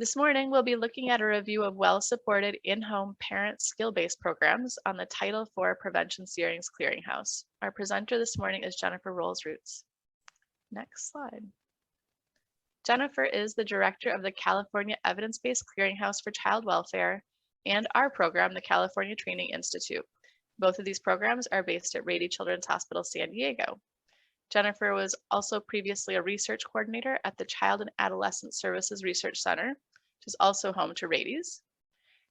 This morning, we'll be looking at a review of well-supported in-home parent skill-based programs on the Title IV Prevention Services Clearinghouse. Our presenter this morning is Jennifer Rolls-Roots. Next slide. Jennifer is the director of the California Evidence-Based Clearinghouse for Child Welfare and our program, the California Training Institute. Both of these programs are based at Rady Children's Hospital, San Diego. Jennifer was also previously a research coordinator at the Child and Adolescent Services Research Center, which is also home to Rady's.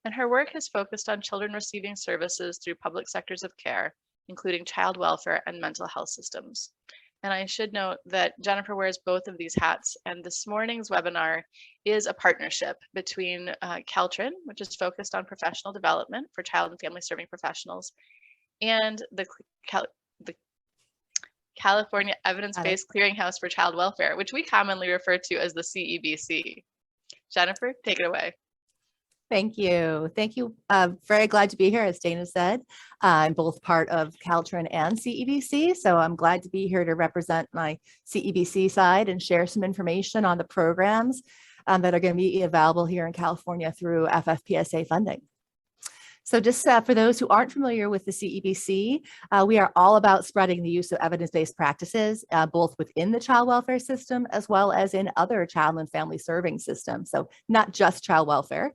And her work has focused on children receiving services through public sectors of care, including child welfare and mental health systems. And I should note that Jennifer wears both of these hats, and this morning's webinar is a partnership between CalTrin, which is focused on professional development for child and family serving professionals, and the California Evidence-Based Clearinghouse for Child Welfare, which we commonly refer to as the CEBC. Jennifer, take it away. Thank you. Thank you. Very glad to be here, as Dana said. I'm both part of CalTrin and CEBC, so I'm glad to be here to represent my CEBC side and share some information on the programs that are going to be available here in California through FFPSA funding. So just for those who aren't familiar with the CEBC, we are all about spreading the use of evidence-based practices, both within the child welfare system as well as in other child and family serving systems. So not just child welfare.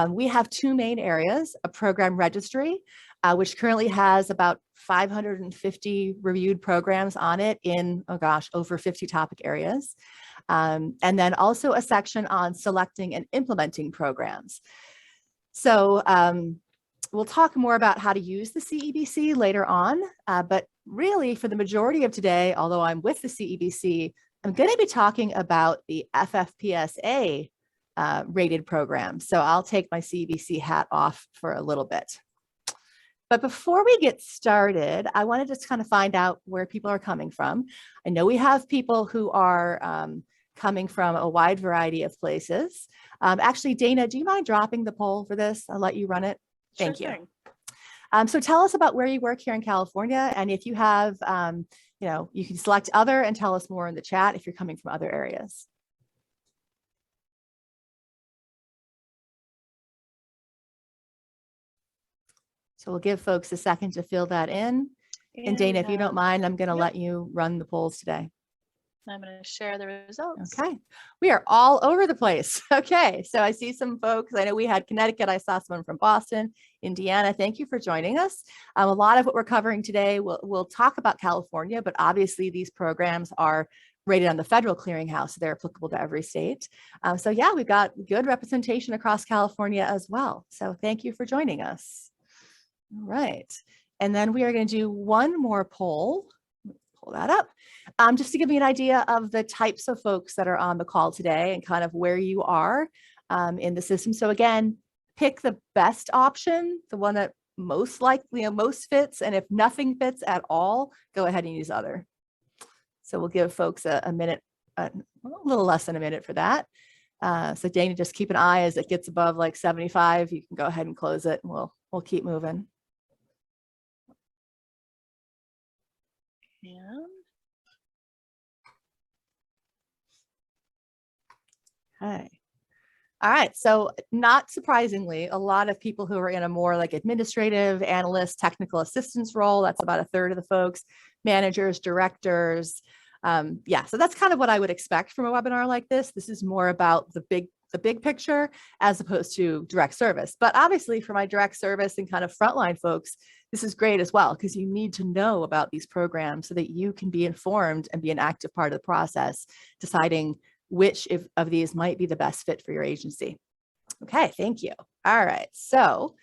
We have two main areas: a program registry, which currently has about 550 reviewed programs on it in, over 50 topic areas. And then also a section on selecting and implementing programs. So we'll talk more about how to use the CEBC later on, but really for the majority of today, although I'm with the CEBC, I'm going to be talking about the FFPSA rated program. So I'll take my CEBC hat off for a little bit. But before we get started, I want to just kind of find out where people are coming from. I know we have people who are coming from a wide variety of places. Actually, Dana, do you mind dropping the poll for this? I'll let you run it. Thank you. So tell us about where you work here in California, and if you have, you can select other and tell us more in the chat if you're coming from other areas. So we'll give folks a second to fill that in. And Dana, if you don't mind, I'm going to let you run the polls today. I'm going to share the results. Okay. We are all over the place. Okay. So I see some folks. I know we had Connecticut. I saw someone from Boston, Indiana. Thank you for joining us. A lot of what we're covering today, we'll talk about California, but obviously these programs are rated on the federal clearinghouse. So they're applicable to every state. So yeah, we've got good representation across California as well. So thank you for joining us. All right. And then we are going to do one more poll. Pull that up, just to give you an idea of the types of folks that are on the call today and kind of where you are in the system. So again, pick the best option, the one that most likely, most fits. And if nothing fits at all, go ahead and use other. So we'll give folks a minute, a little less than a minute for that. So Dana, just keep an eye as it gets above like 75. You can go ahead and close it, and we'll keep moving. Okay. All right. So not surprisingly, a lot of people who are in a more like administrative, analyst, technical assistance role, that's about a third of the folks, managers, directors. Yeah, so that's kind of what I would expect from a webinar like this. This is more about the big picture as opposed to direct service. But obviously for my direct service and kind of frontline folks, this is great as well, because you need to know about these programs so that you can be informed and be an active part of the process, deciding which of these might be the best fit for your agency. Okay, thank you. All right, so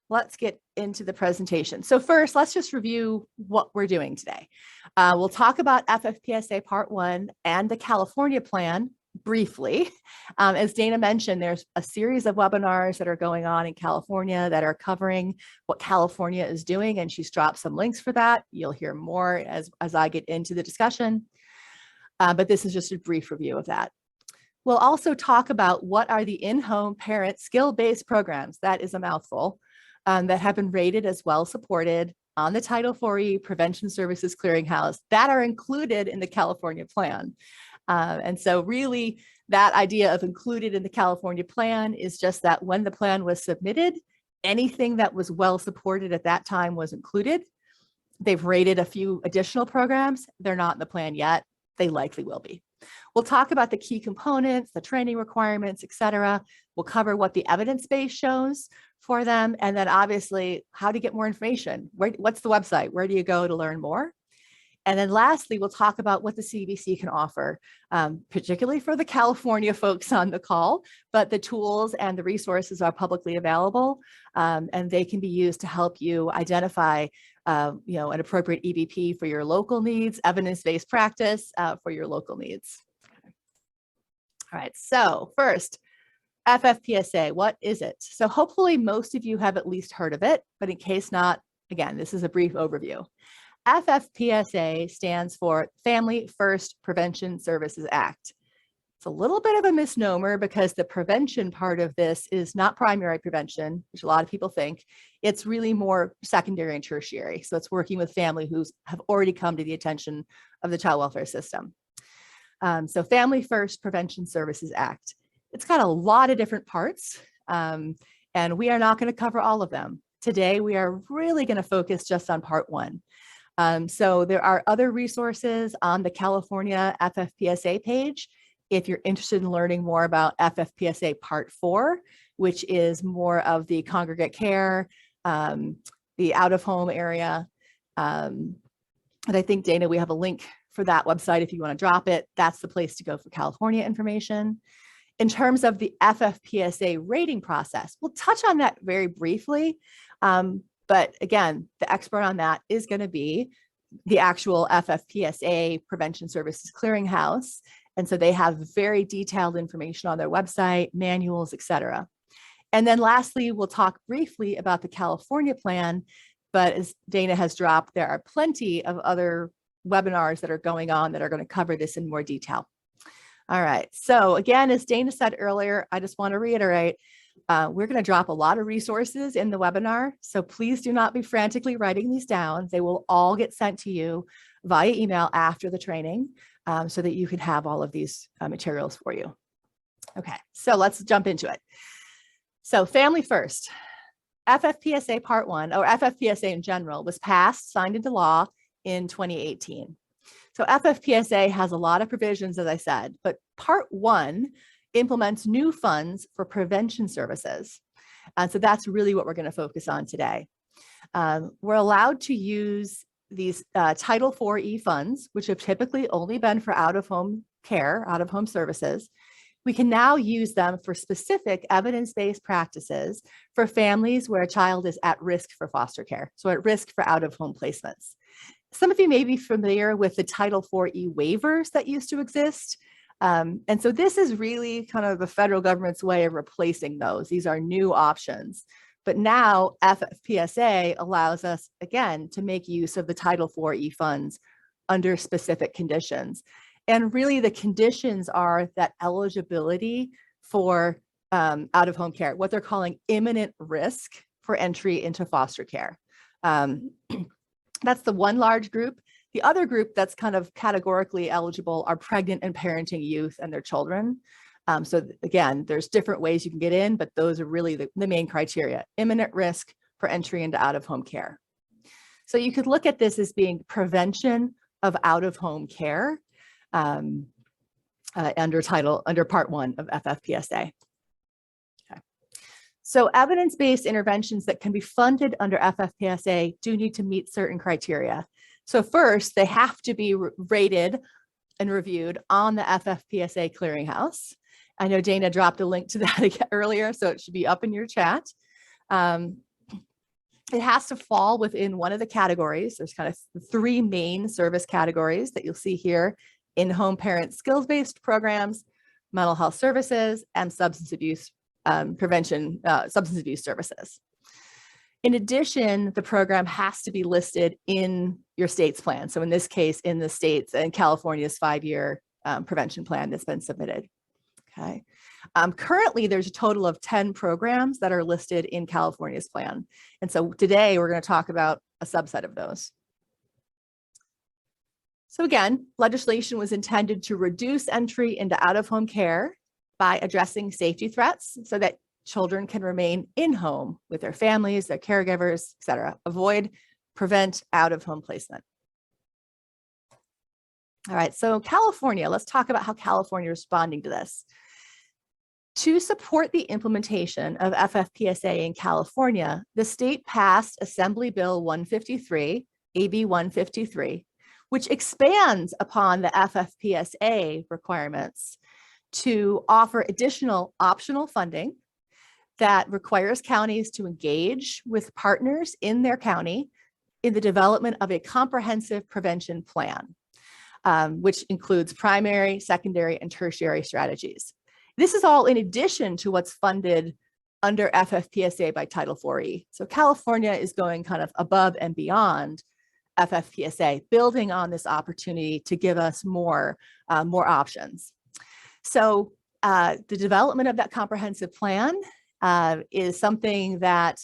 let's get into the presentation. So first, let's just review what we're doing today. We'll talk about FFPSA Part 1 and the California plan briefly. As Dana mentioned, there's a series of webinars that are going on in California that are covering what California is doing, and she's dropped some links for that. You'll hear more as I get into the discussion, but this is just a brief review of that. We'll also talk about what are the in-home parent skill-based programs, that is a mouthful, that have been rated as well supported on the Title IV Prevention Services Clearinghouse that are included in the California plan. And so really that idea of included in the California plan is just that when the plan was submitted, anything that was well supported at that time was included. They've rated a few additional programs. They're not in the plan yet. They likely will be. We'll talk about the key components, the training requirements, et cetera. We'll cover what the evidence base shows for them. And then obviously how to get more information. What's the website? Where do you go to learn more? And then lastly, we'll talk about what the CEBC can offer, particularly for the California folks on the call, but the tools and the resources are publicly available, and they can be used to help you identify an appropriate EBP for your local needs, evidence-based practice for your local needs. All right, so first, FFPSA, what is it? So hopefully most of you have at least heard of it, but in case not, again, this is a brief overview. FFPSA stands for Family First Prevention Services Act. It's a little bit of a misnomer because the prevention part of this is not primary prevention, which a lot of people think. It's really more secondary and tertiary. So it's working with family who have already come to the attention of the child welfare system. So Family First Prevention Services Act. It's got a lot of different parts, and we are not going to cover all of them. Today, we are really going to focus just on part one. So there are other resources on the California FFPSA page if you're interested in learning more about FFPSA Part 4, which is more of the congregate care, the out-of-home area. And I think, Dana, we have a link for that website if you want to drop it. That's the place to go for California information. In terms of the FFPSA rating process, we'll touch on that very briefly. But again, the expert on that is going to be the actual FFPSA Prevention Services Clearinghouse. And so they have very detailed information on their website, manuals, et cetera. And then lastly, we'll talk briefly about the California plan. But as Dana has dropped, there are plenty of other webinars that are going on that are going to cover this in more detail. All right. So again, as Dana said earlier, I just want to reiterate, we're going to drop a lot of resources in the webinar, so please do not be frantically writing these down. They will all get sent to you via email after the training so that you can have all of these materials for you. Okay, so let's jump into it. So Family First, FFPSA Part 1, or FFPSA in general, was passed, signed into law in 2018. So FFPSA has a lot of provisions, as I said, but Part 1 implements new funds for prevention services. And so that's really what we're going to focus on today. We're allowed to use these Title IV-E funds, which have typically only been for out-of-home care, out-of-home services. We can now use them for specific evidence-based practices for families where a child is at risk for foster care, so at risk for out-of-home placements. Some of you may be familiar with the Title IV-E waivers that used to exist. And so this is really kind of the federal government's way of replacing those. These are new options. But now FFPSA allows us, again, to make use of the Title IV-E funds under specific conditions. And really the conditions are that eligibility for out-of-home care, what they're calling imminent risk for entry into foster care. That's the one large group. The other group that's kind of categorically eligible are pregnant and parenting youth and their children. So again, there's different ways you can get in, but those are really the main criteria: imminent risk for entry into out-of-home care. So you could look at this as being prevention of out-of-home care under Part 1 of FFPSA. Okay. So evidence-based interventions that can be funded under FFPSA do need to meet certain criteria. So first, they have to be rated and reviewed on the FFPSA Clearinghouse. I know Dana dropped a link to that earlier, so it should be up in your chat. It has to fall within one of the categories. There's kind of three main service categories that you'll see here: in-home parent skills-based programs, mental health services, and substance abuse prevention, substance abuse services. In addition, the program has to be listed in your state's plan. So in this case, in the state's and California's 5-year prevention plan that's been submitted. Okay. Currently, there's a total of 10 programs that are listed in California's plan. And so today we're going to talk about a subset of those. So again, legislation was intended to reduce entry into out-of-home care by addressing safety threats so that children can remain in-home with their families, their caregivers, et cetera. Prevent out-of-home placement. All right, so California, let's talk about how California is responding to this. To support the implementation of FFPSA in California, the state passed Assembly Bill 153, AB 153, which expands upon the FFPSA requirements to offer additional optional funding that requires counties to engage with partners in their county in the development of a comprehensive prevention plan, which includes primary, secondary, and tertiary strategies. This is all in addition to what's funded under FFPSA by Title IV-E. So California is going kind of above and beyond FFPSA, building on this opportunity to give us more options. So the development of that comprehensive plan is something that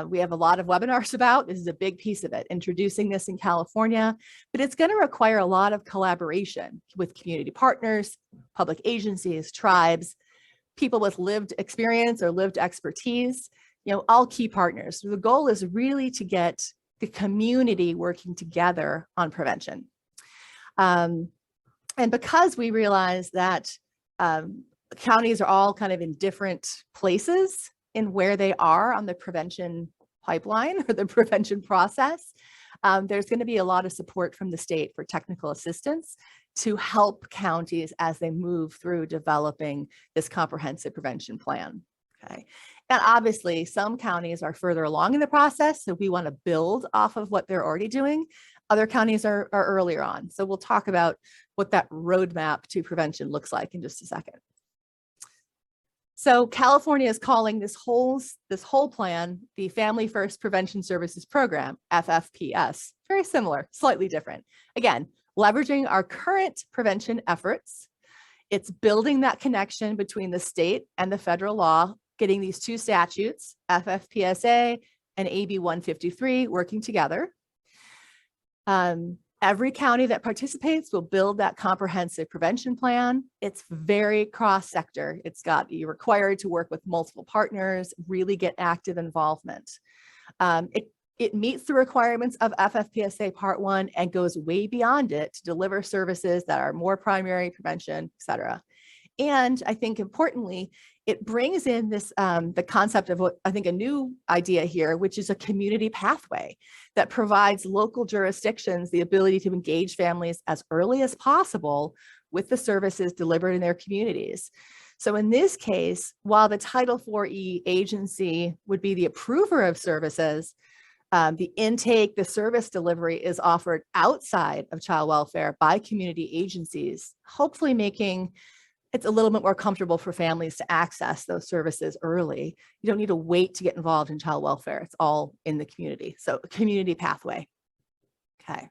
we have a lot of webinars about. This is a big piece of it, introducing this in California, but it's going to require a lot of collaboration with community partners, public agencies, tribes, people with lived experience or lived expertise, all key partners. The goal is really to get the community working together on prevention. And because we realize that counties are all kind of in different places in where they are on the prevention pipeline or the prevention process, there's going to be a lot of support from the state for technical assistance to help counties as they move through developing this comprehensive prevention plan. Okay. And obviously some counties are further along in the process, so we want to build off of what they're already doing. Other counties are earlier on. So we'll talk about what that roadmap to prevention looks like in just a second. So California is calling this whole plan the Family First Prevention Services Program, FFPS. Very similar, slightly different. Again, leveraging our current prevention efforts. It's building that connection between the state and the federal law, getting these two statutes, FFPSA and AB 153, working together. Every county that participates will build that comprehensive prevention plan. It's very cross-sector. You're required to work with multiple partners, really get active involvement. It meets the requirements of FFPSA Part 1 and goes way beyond it to deliver services that are more primary prevention, et cetera. And I think importantly, it brings in this the concept of what I think a new idea here, which is a community pathway that provides local jurisdictions the ability to engage families as early as possible with the services delivered in their communities. So in this case, while the Title IV-E agency would be the approver of services, the intake, the service delivery is offered outside of child welfare by community agencies, hopefully making it's a little bit more comfortable for families to access those services early. You don't need to wait to get involved in child welfare. It's all in the community. So a community pathway. Okay.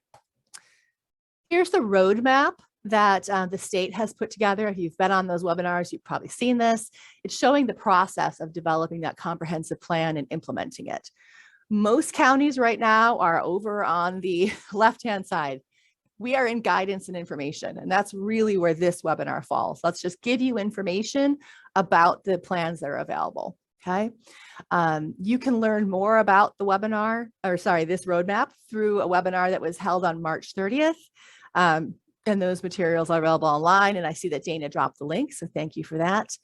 Here's the roadmap that the state has put together. If you've been on those webinars, you've probably seen this. It's showing the process of developing that comprehensive plan and implementing it. Most counties right now are over on the left-hand side. We are in guidance and information, and that's really where this webinar falls. Let's just give you information about the plans that are available, okay? You can learn more about the webinar, this roadmap through a webinar that was held on March 30th. And those materials are available online, and I see that Dana dropped the link, so thank you for that.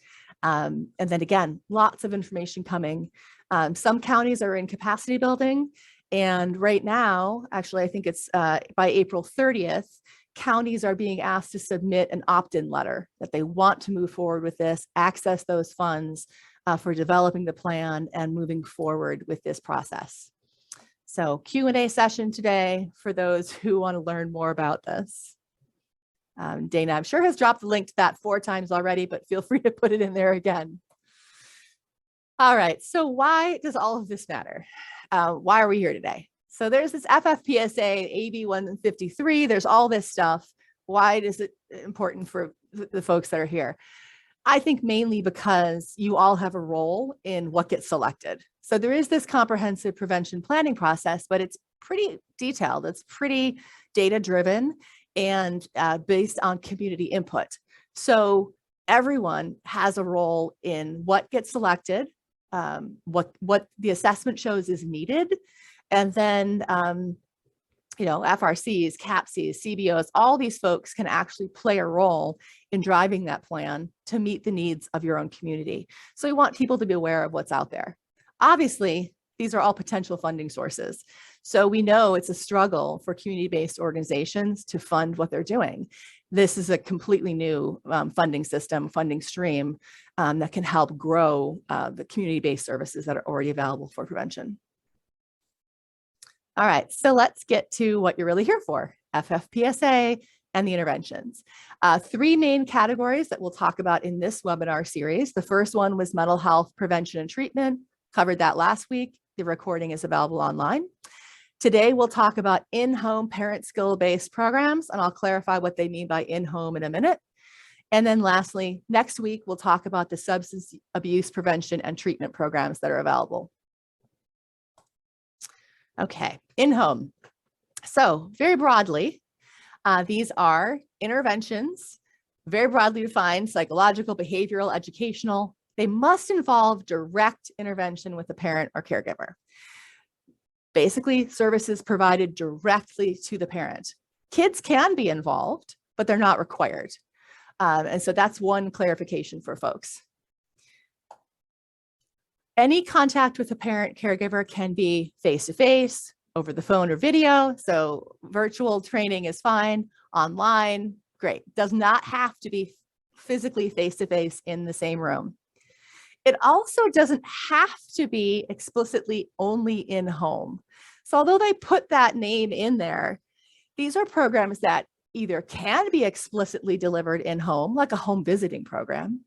And then again, lots of information coming. Some counties are in capacity building. And right now, actually, I think it's by April 30th, counties are being asked to submit an opt-in letter that they want to move forward with this, access those funds for developing the plan and moving forward with this process. So Q&A session today for those who want to learn more about this. Dana, I'm sure has dropped the link to that 4 times already, but feel free to put it in there again. All right, so why does all of this matter? Why are we here today? So there's this FFPSA, AB 153, there's all this stuff. Why is it important for the folks that are here? I think mainly because you all have a role in what gets selected. So there is this comprehensive prevention planning process, but it's pretty detailed. It's pretty data driven. and based on community input. So everyone has a role in what gets selected, what the assessment shows is needed, and then FRCs, CAPCs, CBOs, all these folks can actually play a role in driving that plan to meet the needs of your own community. So we want people to be aware of what's out there. Obviously, these are all potential funding sources. So we know it's a struggle for community-based organizations to fund what they're doing. This is a completely new funding system, funding stream that can help grow the community-based services that are already available for prevention. All right, so let's get to what you're really here for, FFPSA and the interventions. Three main categories that we'll talk about in this webinar series. The first one was mental health prevention and treatment. Covered that last week. The recording is available online. Today, we'll talk about in-home parent skill-based programs, and I'll clarify what they mean by in-home in a minute. And then lastly, next week, we'll talk about the substance abuse prevention and treatment programs that are available. Okay, in-home. So very broadly, these are interventions, very broadly defined, psychological, behavioral, educational. They must involve direct intervention with the parent or caregiver. Basically, services provided directly to the parent. Kids can be involved, but they're not required. And so that's one clarification for folks. Any contact with a parent caregiver can be face-to-face, over the phone or video. So virtual training is fine, online, great. Does not have to be physically face-to-face in the same room. It also doesn't have to be explicitly only in home. So although they put that name in there, these are programs that either can be explicitly delivered in home, like a home visiting program,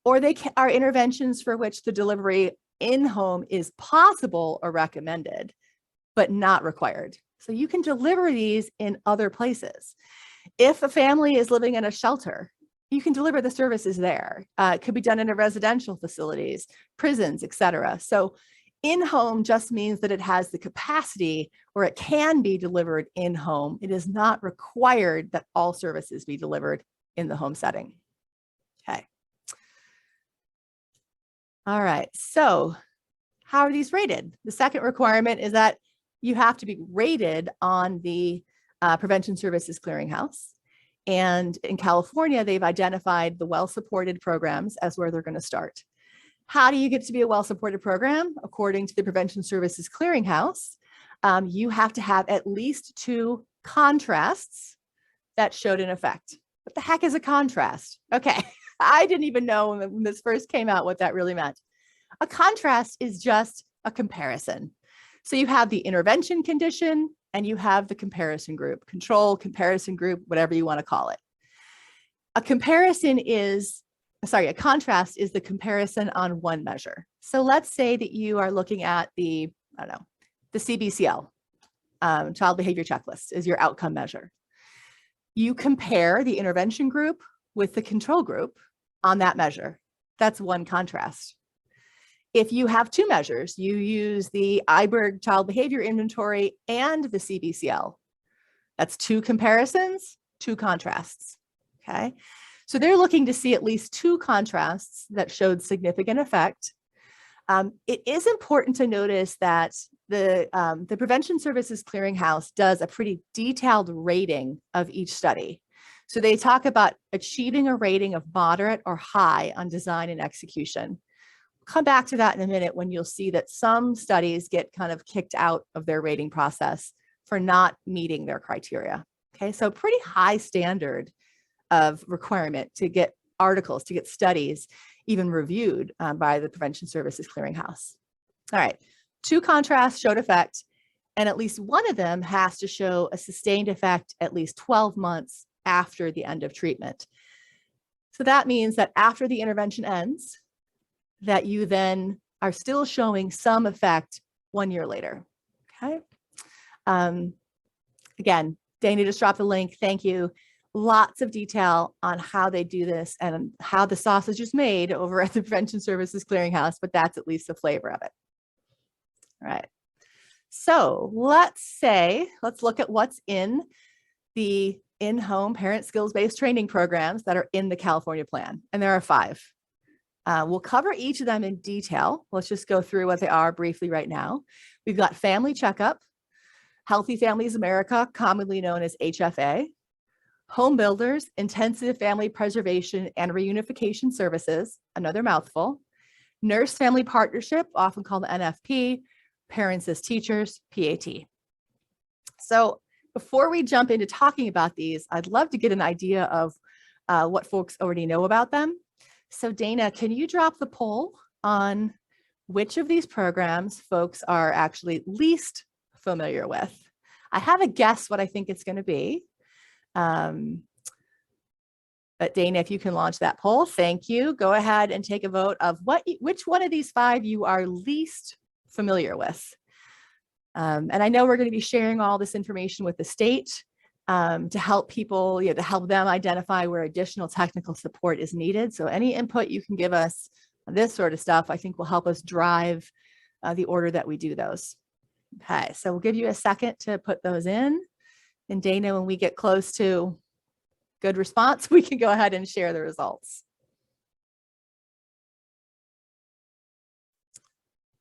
or they are interventions for which the delivery in home is possible or recommended, but not required. So you can deliver these in other places. If a family is living in a shelter, you can deliver the services there. It could be done in residential facilities, prisons, etc. So in-home just means that it has the capacity or it can be delivered in-home. It is not required that all services be delivered in the home setting. Okay. All right, so how are these rated? The second requirement is that you have to be rated on the Prevention Services Clearinghouse. And in California, they've identified the well-supported programs as where they're going to start. How do you get to be a well-supported program? According to the Prevention Services Clearinghouse, you have to have at least 2 contrasts that showed an effect. What the heck is a contrast? Okay, I didn't even know when this first came out what that really meant. A contrast is just a comparison. So you have the intervention condition and you have the comparison group, control, comparison group, whatever you want to call it. A contrast is the comparison on one measure. So let's say that you are looking at the CBCL, Child Behavior Checklist is your outcome measure. You compare the intervention group with the control group on that measure. That's one contrast. If you have 2 measures, you use the IBERG Child Behavior Inventory and the CBCL. That's 2 comparisons, 2 contrasts, okay? So they're looking to see at least 2 contrasts that showed significant effect. It is important to notice that the Prevention Services Clearinghouse does a pretty detailed rating of each study. So they talk about achieving a rating of moderate or high on design and execution. Come back to that in a minute when you'll see that some studies get kind of kicked out of their rating process for not meeting their criteria. Okay, so pretty high standard of requirement to get articles, to get studies even reviewed by the Prevention Services Clearinghouse. All right, 2 contrasts showed effect, and at least one of them has to show a sustained effect at least 12 months after the end of treatment. So that means that after the intervention ends, that you then are still showing some effect 1 year later, okay? Again, Dana just dropped the link, thank you. Lots of detail on how they do this and how the sausage is made over at the Prevention Services Clearinghouse, but that's at least the flavor of it. All right, so let's look at what's in the in-home parent skills-based training programs that are in the California plan, and there are 5. We'll cover each of them in detail. Let's just go through what they are briefly right now. We've got Family Checkup, Healthy Families America, commonly known as HFA, Homebuilders, Intensive Family Preservation and Reunification Services, another mouthful, Nurse Family Partnership, often called the NFP, Parents as Teachers, PAT. So before we jump into talking about these, I'd love to get an idea of what folks already know about them. So Dana, can you drop the poll on which of these programs folks are actually least familiar with? I have a guess what I think it's going to be. But Dana, if you can launch that poll, thank you. Go ahead and take a vote of which one of these 5 you are least familiar with. And I know we're going to be sharing all this information with the state to help people, to help them identify where additional technical support is needed. So any input you can give us on this sort of stuff, I think will help us drive the order that we do those. Okay, so we'll give you a second to put those in. And Dana, when we get close to good response, we can go ahead and share the results.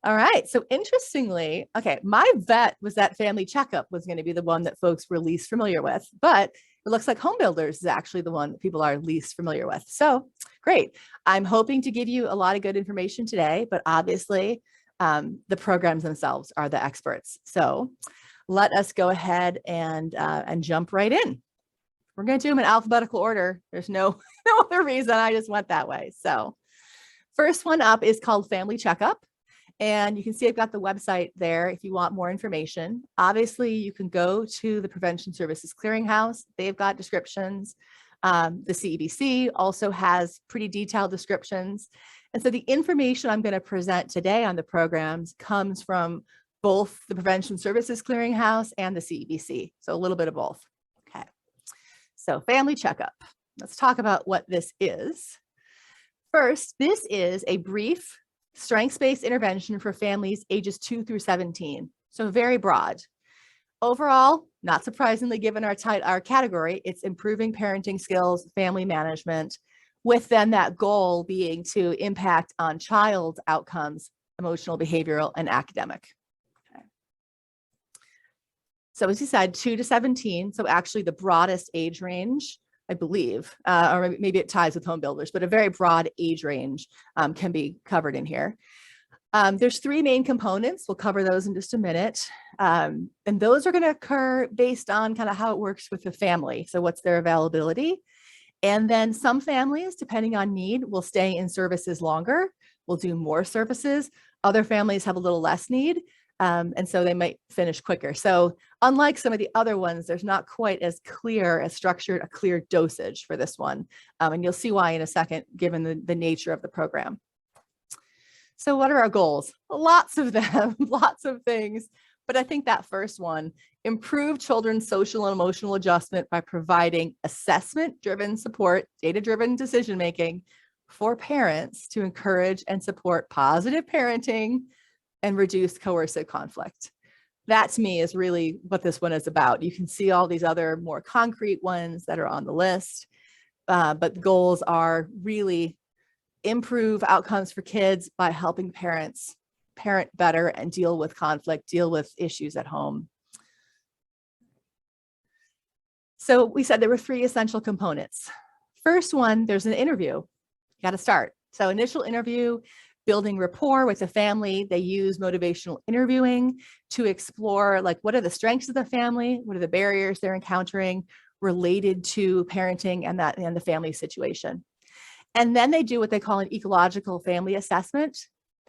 All right, so interestingly, okay, my bet was that Family Checkup was going to be the one that folks were least familiar with, but it looks like Homebuilders is actually the one that people are least familiar with. So great. I'm hoping to give you a lot of good information today, but obviously the programs themselves are the experts. So let us go ahead and jump right in. We're going to do them in alphabetical order. There's no other reason. I just went that way. So first one up is called Family Checkup. And you can see I've got the website there if you want more information. Obviously, you can go to the Prevention Services Clearinghouse. They've got descriptions. The CEBC also has pretty detailed descriptions. And so the information I'm going to present today on the programs comes from both the Prevention Services Clearinghouse and the CEBC. So a little bit of both. Okay. So Family Checkup. Let's talk about what this is. First, this is a brief strengths-based intervention for families ages 2 through 17. So very broad. Overall, not surprisingly, given our category, it's improving parenting skills, family management, with then that goal being to impact on child outcomes, emotional, behavioral, and academic. Okay. So as you said, 2 to 17, so actually the broadest age range, I believe, or maybe it ties with Homebuilders, but a very broad age range can be covered in here. There's 3 main components. We'll cover those in just a minute. And those are going to occur based on kind of how it works with the family. So what's their availability? And then some families, depending on need, will stay in services longer. We'll do more services. Other families have a little less need. And so they might finish quicker. So unlike some of the other ones, there's not quite as clear, as structured, a clear dosage for this one. And you'll see why in a second, given the nature of the program. So what are our goals? Lots of them, lots of things. But I think that first one, improve children's social and emotional adjustment by providing assessment-driven support, data-driven decision-making for parents to encourage and support positive parenting and reduce coercive conflict. That to me is really what this one is about. You can see all these other more concrete ones that are on the list, but the goals are really improve outcomes for kids by helping parents parent better and deal with conflict, deal with issues at home. So we said there were 3 essential components. First one, there's an interview. You got to start. So initial interview, building rapport with the family. They use motivational interviewing to explore, like, what are the strengths of the family? What are the barriers they're encountering related to parenting and the family situation? And then they do what they call an ecological family assessment,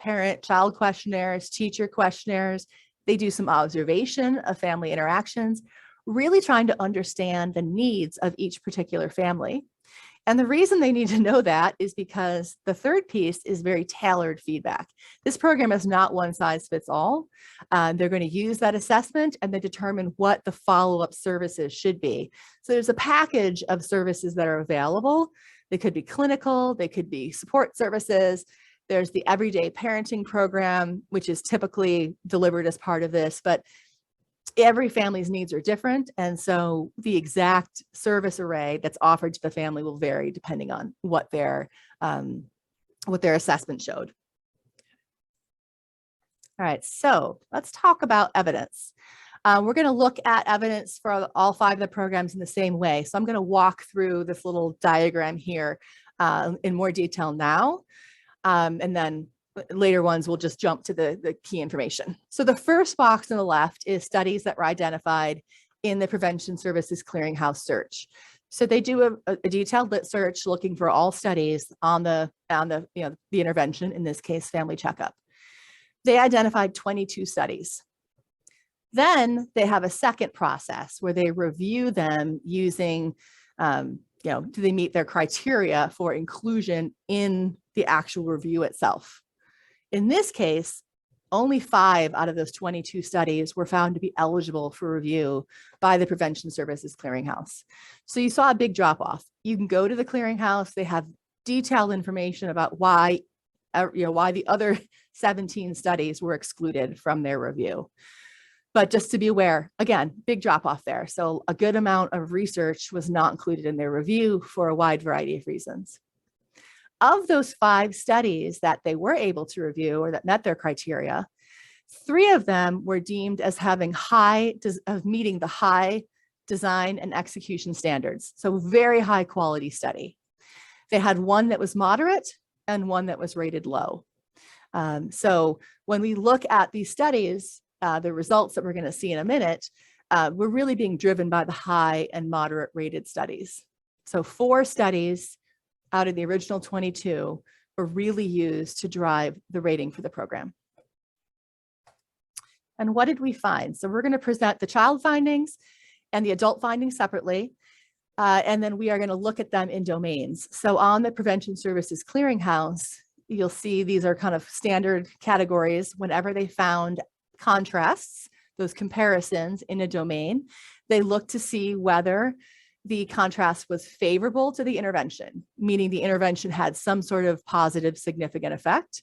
parent-child questionnaires, teacher questionnaires. They do some observation of family interactions, really trying to understand the needs of each particular family. And the reason they need to know that is because the third piece is very tailored feedback. This program is not one size fits all. They're going to use that assessment and then determine what the follow-up services should be. So there's a package of services that are available. They could be clinical, they could be support services. There's the everyday parenting program, which is typically delivered as part of this, but every family's needs are different. And so the exact service array that's offered to the family will vary depending on what their assessment showed. All right, so let's talk about evidence. We're going to look at evidence for all 5 of the programs in the same way. So I'm going to walk through this little diagram here in more detail now. And then later ones we'll just jump to the key information. So the first box on the left is studies that were identified in the Prevention Services Clearinghouse search. So they do a detailed lit search looking for all studies on the intervention, in this case, family checkup. They identified 22 studies. Then they have a second process where they review them using, do they meet their criteria for inclusion in the actual review itself. In this case, only 5 out of those 22 studies were found to be eligible for review by the Prevention Services Clearinghouse. So you saw a big drop off. You can go to the clearinghouse. They have detailed information about why the other 17 studies were excluded from their review. But just to be aware, again, big drop off there. So a good amount of research was not included in their review for a wide variety of reasons. Of those 5 studies that they were able to review or that met their criteria, 3 of them were deemed as having meeting the high design and execution standards. So very high quality study. They had 1 that was moderate and 1 that was rated low. So when we look at these studies, the results that we're going to see in a minute, we're really being driven by the high and moderate rated studies. So 4 studies out of the original 22 were really used to drive the rating for the program. And what did we find? So we're going to present the child findings and the adult findings separately. And then we are going to look at them in domains. So on the Prevention Services Clearinghouse, you'll see these are kind of standard categories. Whenever they found contrasts, those comparisons in a domain, they look to see whether the contrast was favorable to the intervention, meaning the intervention had some sort of positive significant effect.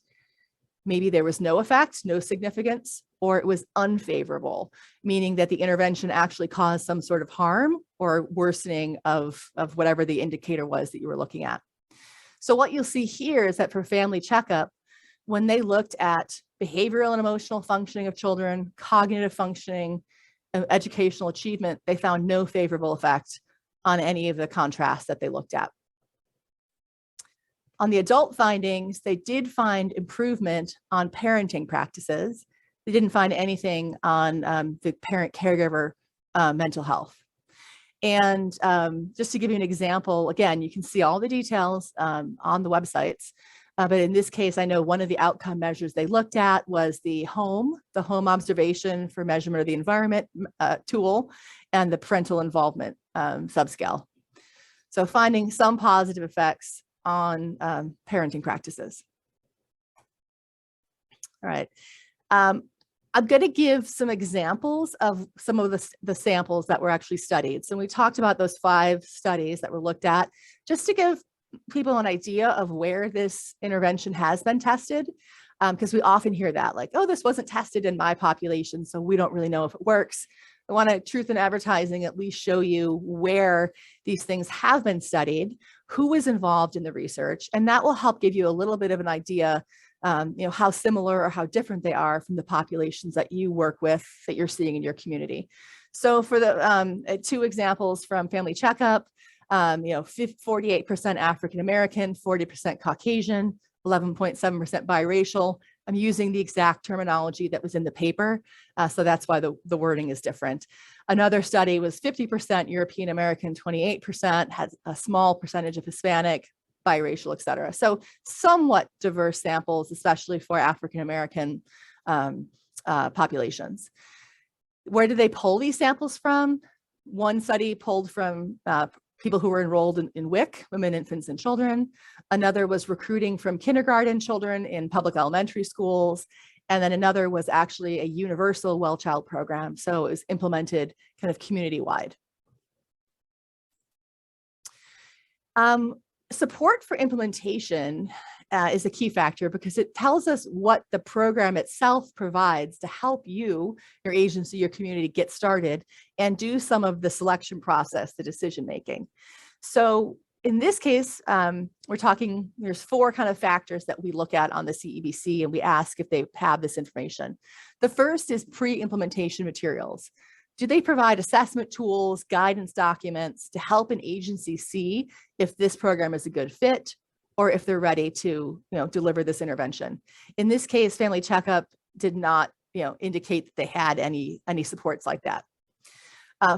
Maybe there was no effect, no significance, or it was unfavorable, meaning that the intervention actually caused some sort of harm or worsening of whatever the indicator was that you were looking at. So what you'll see here is that for family checkup, when they looked at behavioral and emotional functioning of children, cognitive functioning, and educational achievement, they found no favorable effect on any of the contrasts that they looked at. On the adult findings, they did find improvement on parenting practices. They didn't find anything on the parent caregiver mental health. And just to give you an example, again, you can see all the details on the websites. But in this case, I know one of the outcome measures they looked at was the home observation for measurement of the environment tool, and the parental involvement subscale. So finding some positive effects on parenting practices. All right. I'm going to give some examples of some of the samples that were actually studied. So we talked about those 5 studies that were looked at, just to give people an idea of where this intervention has been tested, because we often hear that, like, oh, this wasn't tested in my population, so we don't really know if it works. I want to, truth in advertising, at least show you where these things have been studied, who was involved in the research, and that will help give you a little bit of an idea, how similar or how different they are from the populations that you work with, that you're seeing in your community. So for the 2 examples from Family Checkup, 48% African-American, 40% Caucasian, 11.7% biracial. I'm using the exact terminology that was in the paper, so that's why the wording is different. Another study was 50% European-American, 28%, had a small percentage of Hispanic, biracial, et cetera. So somewhat diverse samples, especially for African-American populations. Where did they pull these samples from? One study pulled from people who were enrolled in WIC, Women, Infants, and Children. Another was recruiting from kindergarten children in public elementary schools. And then another was actually a universal well child program. So it was implemented kind of community-wide. Support for implementation is a key factor because it tells us what the program itself provides to help you, your agency, your community get started and do some of the selection process, the decision making. So in this case, we're talking, there's 4 kind of factors that we look at on the CEBC and we ask if they have this information. The first is pre-implementation materials. Do they provide assessment tools, guidance documents to help an agency see if this program is a good fit or if they're ready to, deliver this intervention? In this case, Family Checkup did not, indicate that they had any supports like that.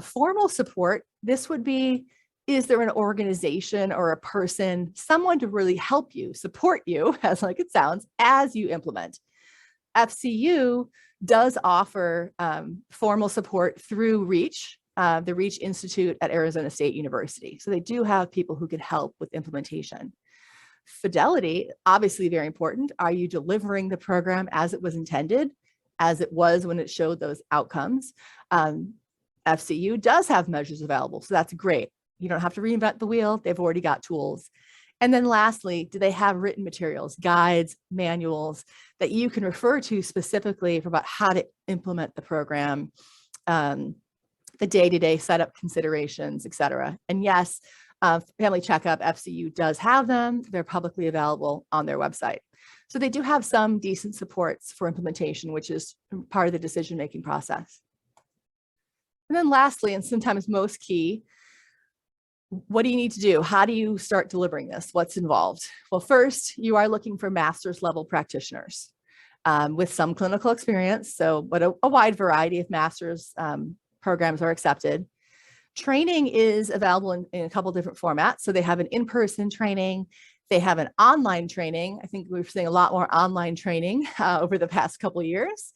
Formal support, this would be, is there an organization or a person, someone to really help you, support you, as like it sounds, as you implement? FCU does offer formal support through REACH, the REACH Institute at Arizona State University. So they do have people who can help with implementation. Fidelity, obviously very important. Are you delivering the program as it was intended, as it was when it showed those outcomes? FCU does have measures available, so that's great. You don't have to reinvent the wheel. They've already got tools. And then lastly, do they have written materials, guides, manuals that you can refer to specifically for about how to implement the program, the day-to-day setup considerations, et cetera. And yes, Family Checkup, FCU does have them. They're publicly available on their website. So they do have some decent supports for implementation, which is part of the decision-making process. And then lastly, and sometimes most key, what do you need to do? How do you start delivering this? What's involved? Well, first, you are looking for master's level practitioners with some clinical experience. So, but a wide variety of master's programs are accepted. Training is available in a couple different formats. So they have an in-person training. They have an online training. I think we're seeing a lot more online training over the past couple of years.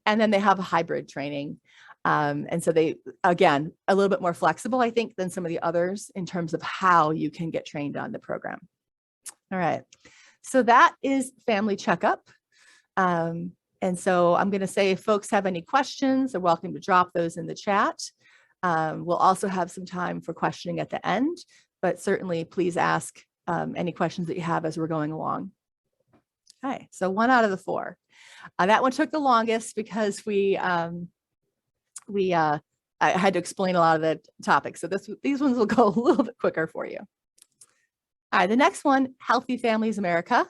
And then they have a hybrid training. And so they, again, a little bit more flexible, I think, than some of the others in terms of how you can get trained on the program. All right. So that is Family Checkup. And so I'm going to say if folks have any questions, they're welcome to drop those in the chat. We'll also have some time for questioning at the end, but certainly please ask any questions that you have as we're going along. Okay, so 1 out of the 4. That one took the longest because I had to explain a lot of the topics. So these ones will go a little bit quicker for you. All right, the next one, Healthy Families America.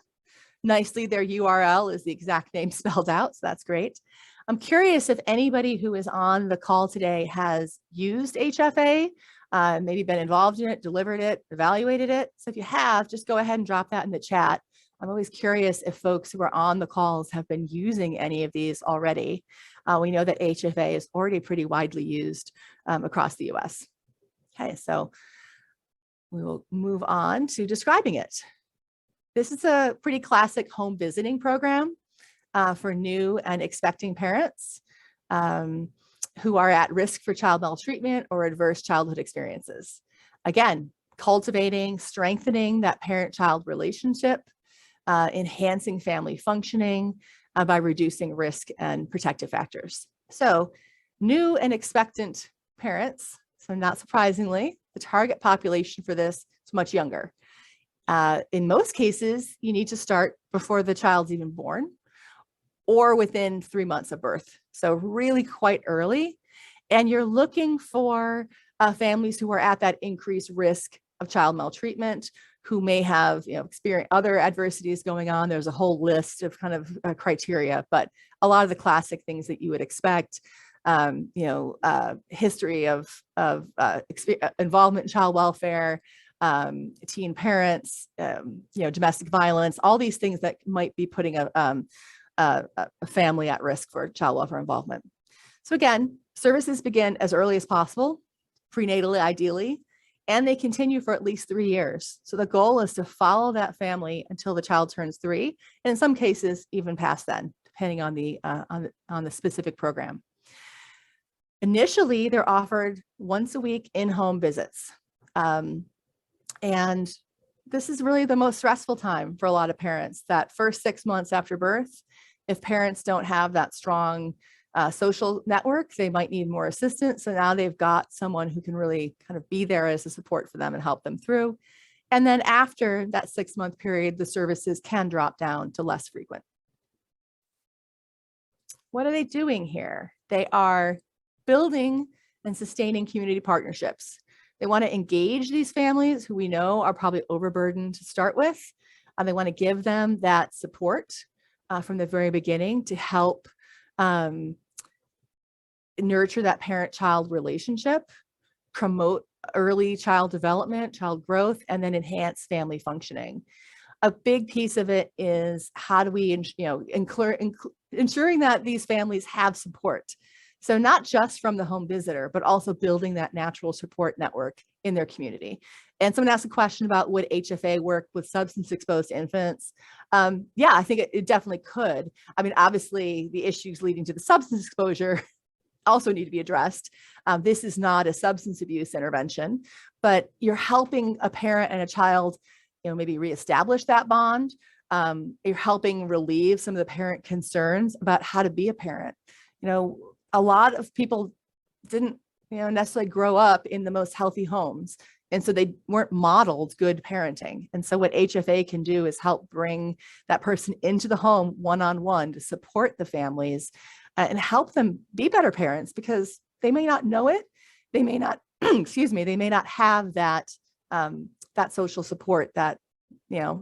Nicely, their URL is the exact name spelled out, so that's great. I'm curious if anybody who is on the call today has used HFA, maybe been involved in it, delivered it, evaluated it. So if you have, just go ahead and drop that in the chat. I'm always curious if folks who are on the calls have been using any of these already. We know that HFA is already pretty widely used across the US. Okay, so we will move on to describing it. This is a pretty classic home visiting program for new and expecting parents who are at risk for child maltreatment or adverse childhood experiences. Again, cultivating, strengthening that parent-child relationship, enhancing family functioning by reducing risk and protective factors. So new and expectant parents, so not surprisingly, the target population for this is much younger. In most cases, you need to start before the child's even born or within 3 months of birth. So really quite early. And you're looking for families who are at that increased risk of child maltreatment, who may have experienced other adversities going on. There's a whole list of kind of criteria, but a lot of the classic things that you would expect, history of involvement in child welfare, teen parents, domestic violence, all these things that might be putting a family at risk for child welfare involvement. So again, services begin as early as possible, prenatally ideally, and they continue for at least 3 years. So the goal is to follow that family until the child turns 3, and in some cases even past then, depending on the specific program. Initially, they're offered once a week in-home visits. And this is really the most stressful time for a lot of parents, that first 6 months after birth. If parents don't have that strong social network, they might need more assistance. So now they've got someone who can really kind of be there as a support for them and help them through. And then after that 6-month period, the services can drop down to less frequent. What are they doing here? They are building and sustaining community partnerships. They want to engage these families who we know are probably overburdened to start with. They want to give them that support from the very beginning to help nurture that parent-child relationship, promote early child development, child growth, and then enhance family functioning. A big piece of it is how do we, ensuring that these families have support. So not just from the home visitor, but also building that natural support network in their community. And someone asked a question about would HFA work with substance exposed infants? Yeah, I think it definitely could. I mean, obviously the issues leading to the substance exposure also need to be addressed. This is not a substance abuse intervention, but you're helping a parent and a child, maybe reestablish that bond. You're helping relieve some of the parent concerns about how to be a parent. A lot of people didn't, necessarily grow up in the most healthy homes. And so they weren't modeled good parenting. And so what HFA can do is help bring that person into the home one-on-one to support the families and help them be better parents, because they may not know it. They may not, excuse me, they may not have that, that social support, that,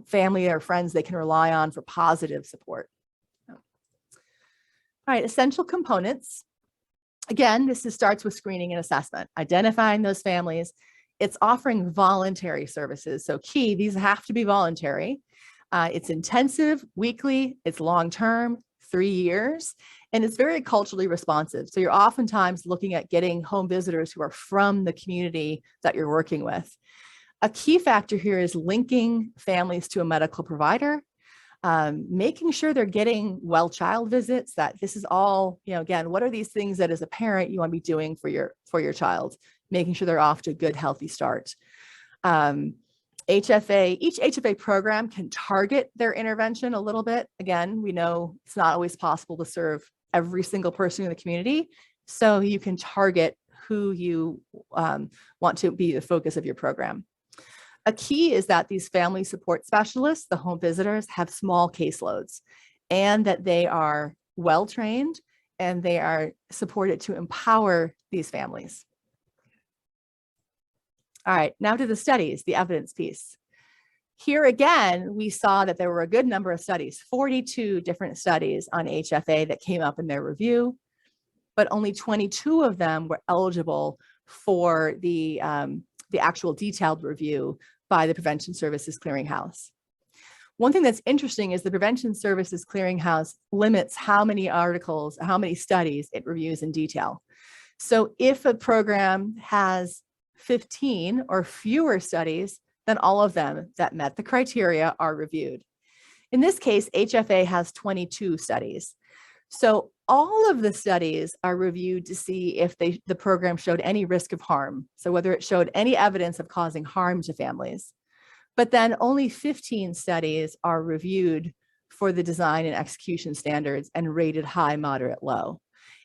family or friends they can rely on for positive support. All right, essential components. Again, this starts with screening and assessment, identifying those families. It's offering voluntary services. So key, these have to be voluntary. It's intensive, weekly, it's long-term, 3 years, and it's very culturally responsive. So you're oftentimes looking at getting home visitors who are from the community that you're working with. A key factor here is linking families to a medical provider, making sure they're getting well child visits, that this is all, again, what are these things that as a parent you want to be doing for your child, making sure they're off to a good, healthy start. Each HFA program can target their intervention a little bit. Again, we know it's not always possible to serve every single person in the community. So you can target who you want to be the focus of your program. A key is that these family support specialists, the home visitors, have small caseloads and that they are well-trained and they are supported to empower these families. All right, now to the studies, the evidence piece. Here again, we saw that there were a good number of studies, 42 different studies on HFA that came up in their review, but only 22 of them were eligible for the actual detailed review by the Prevention Services Clearinghouse. One thing that's interesting is the Prevention Services Clearinghouse limits how many articles, how many studies it reviews in detail. So if a program has 15 or fewer studies, then all of them that met the criteria are reviewed. In this case, HFA has 22 studies. So all of the studies are reviewed to see if the program showed any risk of harm. So whether it showed any evidence of causing harm to families. But then only 15 studies are reviewed for the design and execution standards and rated high, moderate, low.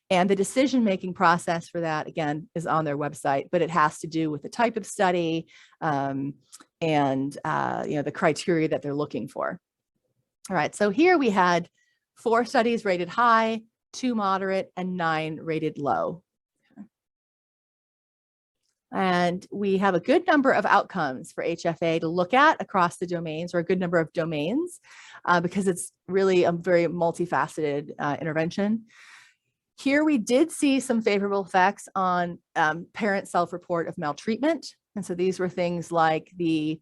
And the decision-making process for that, again, is on their website, but it has to do with the type of study and the criteria that they're looking for. All right, so here we had 4 studies rated high, 2 moderate, and 9 rated low. And we have a good number of outcomes for HFA to look at across the domains, or a good number of domains, because it's really a very multifaceted intervention. Here we did see some favorable effects on parent self-report of maltreatment. And so these were things like the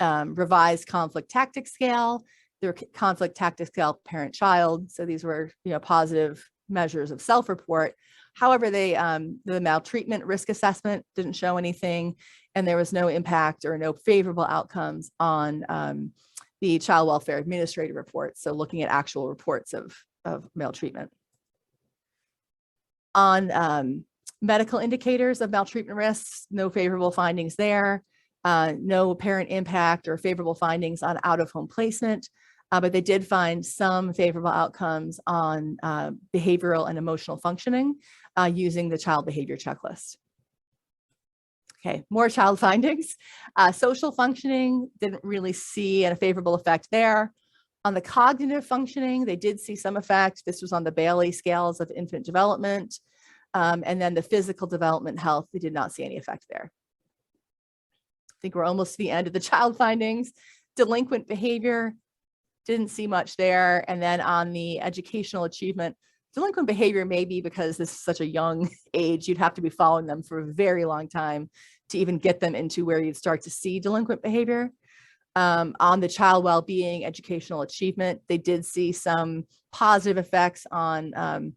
revised conflict tactic scale, their conflict tactic scale parent-child. So these were positive measures of self-report. However, the maltreatment risk assessment didn't show anything, and there was no impact or no favorable outcomes on the child welfare administrative reports. So looking at actual reports of maltreatment. On medical indicators of maltreatment risks, no favorable findings there, no apparent impact or favorable findings on out-of-home placement, but they did find some favorable outcomes on behavioral and emotional functioning using the child behavior checklist. Okay, more child findings. Social functioning, didn't really see a favorable effect there. On the cognitive functioning, they did see some effect. This was on the Bailey scales of infant development. And then the physical development health, they did not see any effect there. I think we're almost to the end of the child findings. Delinquent behavior, didn't see much there. And then on the educational achievement, delinquent behavior may be because this is such a young age, you'd have to be following them for a very long time to even get them into where you'd start to see delinquent behavior. On the child well-being, educational achievement, they did see some positive effects on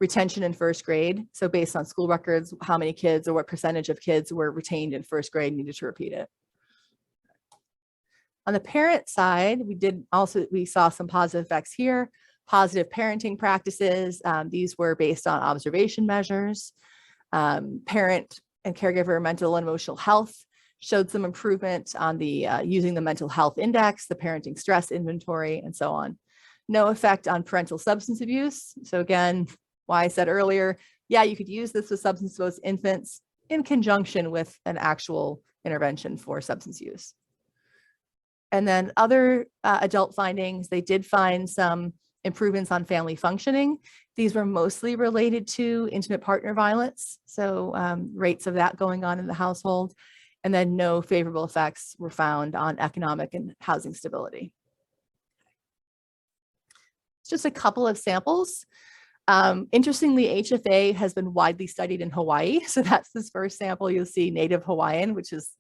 retention in first grade. So based on school records, how many kids or what percentage of kids were retained in first grade needed to repeat it. On the parent side, we saw some positive effects here. Positive parenting practices. These were based on observation measures. Parent and caregiver mental and emotional health showed some improvement on the using the mental health index, the parenting stress inventory, and so on. No effect on parental substance abuse. So again, why I said earlier, yeah, you could use this with substance abuse infants in conjunction with an actual intervention for substance use. And then other adult findings, they did find some improvements on family functioning. These were mostly related to intimate partner violence. So rates of that going on in the household. And then no favorable effects were found on economic and housing stability. It's just a couple of samples. Interestingly, HFA has been widely studied in Hawaii. So that's this first sample. You'll see native Hawaiian, which is,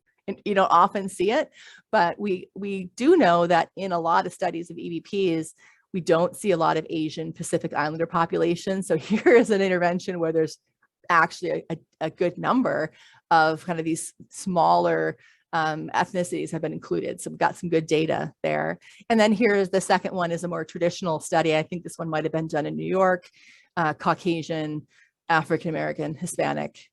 you don't often see it, but we do know that in a lot of studies of EBPs, we don't see a lot of Asian Pacific Islander population. So here is an intervention where there's actually a good number of kind of these smaller ethnicities have been included. So we've got some good data there. And then here is the second one is a more traditional study. I think this one might have been done in New York, Caucasian, African-American, Hispanic.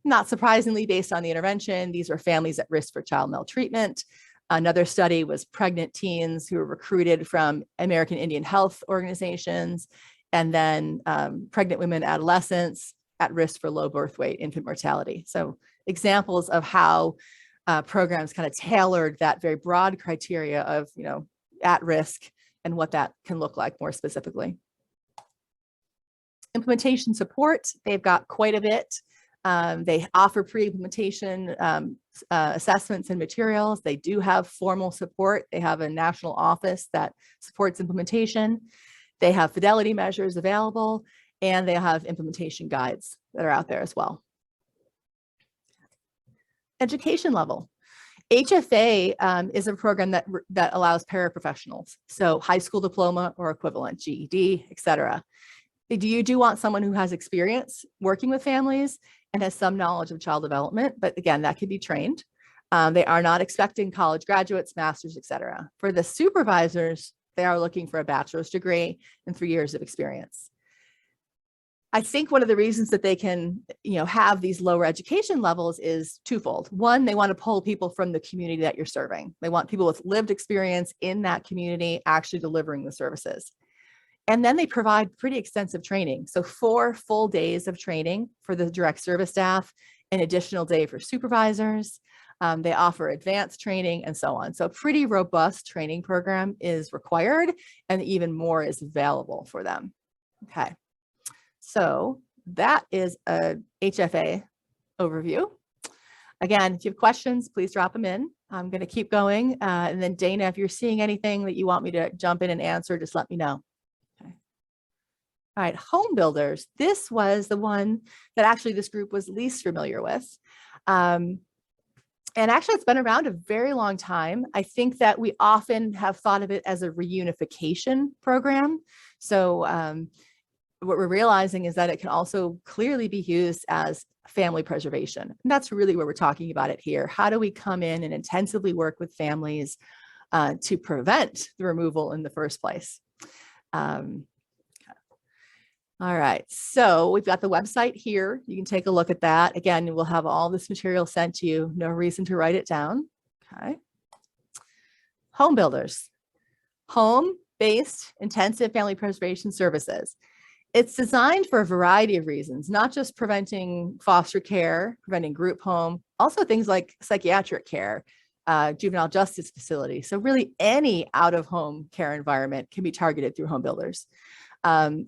Not surprisingly, based on the intervention, these were families at risk for child maltreatment. Another study was pregnant teens who were recruited from American Indian health organizations, and then pregnant women, adolescents at risk for low birth weight, infant mortality. So examples of how programs kind of tailored that very broad criteria of, at risk and what that can look like more specifically. Implementation support, they've got quite a bit. They offer pre-implementation assessments and materials. They do have formal support. They have a national office that supports implementation. They have fidelity measures available, and they have implementation guides that are out there as well. Education level. HFA is a program that allows paraprofessionals. So high school diploma or equivalent, GED, et cetera. You do want someone who has experience working with families and has some knowledge of child development, but again, that can be trained. They are not expecting college graduates, masters, et cetera. For the supervisors, they are looking for a bachelor's degree and 3 years of experience. I think one of the reasons that they can, have these lower education levels is twofold. One, they want to pull people from the community that you're serving. They want people with lived experience in that community actually delivering the services. And then they provide pretty extensive training. So 4 full days of training for the direct service staff, an additional day for supervisors. They offer advanced training and so on. So a pretty robust training program is required, and even more is available for them. Okay. So that is a HFA overview. Again, if you have questions, please drop them in. I'm going to keep going. And then Dana, if you're seeing anything that you want me to jump in and answer, just let me know. Okay. All right, Homebuilders. This was the one that actually this group was least familiar with. And actually, it's been around a very long time. I think that we often have thought of it as a reunification program. So what we're realizing is that it can also clearly be used as family preservation. And that's really what we're talking about it here. How do we come in and intensively work with families to prevent the removal in the first place? All right, so we've got the website here. You can take a look at that. Again, we'll have all this material sent to you. No reason to write it down. Okay. Homebuilders, home-based intensive family preservation services. It's designed for a variety of reasons, not just preventing foster care, preventing group home, also things like psychiatric care, juvenile justice facility. So really any out-of-home care environment can be targeted through Homebuilders.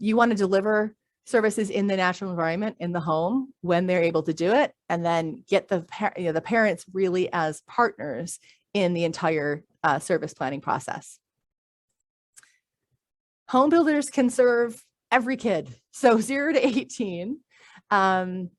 You want to deliver services in the natural environment in the home when they're able to do it, and then get the parents really as partners in the entire service planning process. Homebuilders can serve every kid, so 0 to 18. And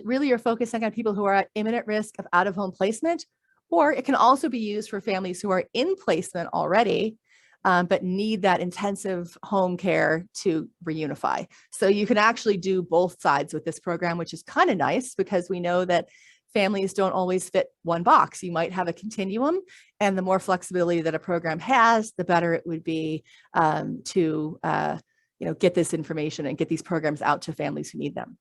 really you're focusing on people who are at imminent risk of out-of-home placement, or it can also be used for families who are in placement already, but need that intensive home care to reunify. So you can actually do both sides with this program, which is kind of nice because we know that families don't always fit one box. You might have a continuum, and the more flexibility that a program has, the better it would be to get this information and get these programs out to families who need them.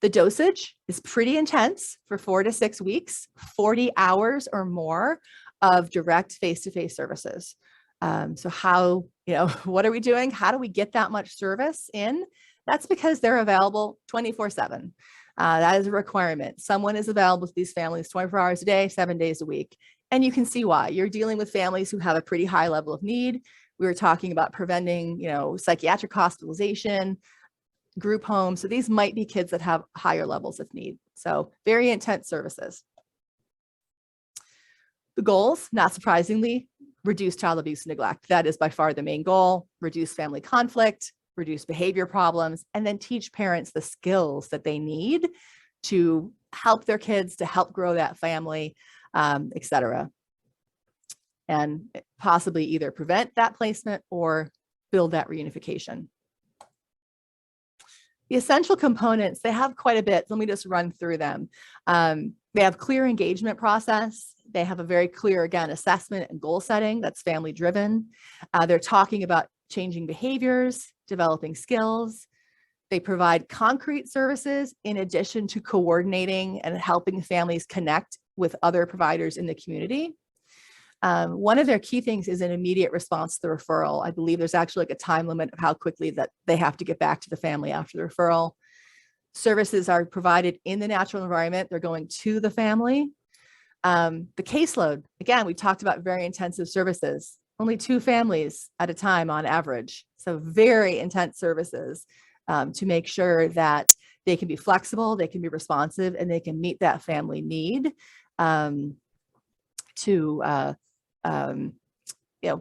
The dosage is pretty intense for 4 to 6 weeks, 40 hours or more of direct face-to-face services. So how, what are we doing? How do we get that much service in? That's because they're available 24/7. That is a requirement. Someone is available to these families 24 hours a day, 7 days a week. And you can see why. You're dealing with families who have a pretty high level of need. We were talking about preventing, psychiatric hospitalization, group homes. So these might be kids that have higher levels of need. So very intense services. The goals, not surprisingly, reduce child abuse and neglect. That is by far the main goal. Reduce family conflict, reduce behavior problems, and then teach parents the skills that they need to help their kids, to help grow that family, et cetera. And possibly either prevent that placement or build that reunification. The essential components, they have quite a bit. Let me just run through them. They have clear engagement process. They have a very clear, again, assessment and goal setting that's family driven. They're talking about changing behaviors, developing skills. They provide concrete services in addition to coordinating and helping families connect with other providers in the community. One of their key things is an immediate response to the referral. I believe there's actually like a time limit of how quickly that they have to get back to the family after the referral. Services are provided in the natural environment. They're going to the family. The caseload, again, we talked about very intensive services, only 2 families at a time on average. So very intense services to make sure that they can be flexible, they can be responsive, and they can meet that family need to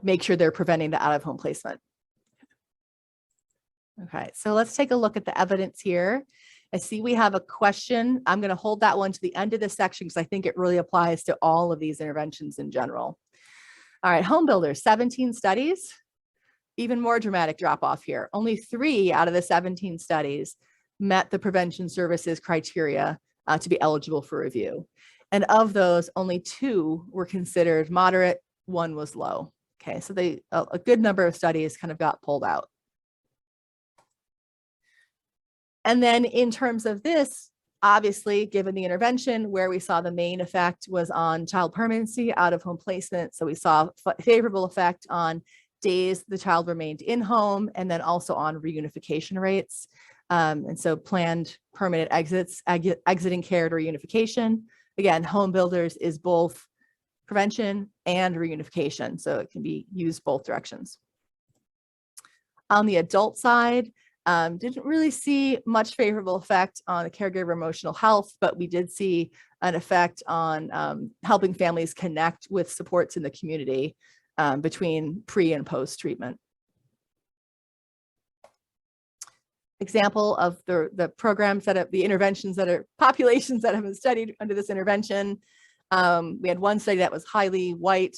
make sure they're preventing the out-of-home placement. Okay, so let's take a look at the evidence here. I see we have a question. I'm going to hold that one to the end of this section because I think it really applies to all of these interventions in general. All right, Homebuilders, 17 studies, even more dramatic drop off here. Only 3 out of the 17 studies met the prevention services criteria to be eligible for review. And of those, only 2 were considered moderate, 1 was low. Okay, so a good number of studies kind of got pulled out. And then in terms of this, obviously, given the intervention, where we saw the main effect was on child permanency, out-of-home placement. So we saw a favorable effect on days the child remained in home, and then also on reunification rates. And so planned permanent exits, exiting care to reunification. Again, Homebuilders is both prevention and reunification, so it can be used both directions. On the adult side, didn't really see much favorable effect on the caregiver emotional health, but we did see an effect on helping families connect with supports in the community between pre and post treatment. Example of the programs that have the interventions that are populations that have been studied under this intervention. We had one study that was highly white,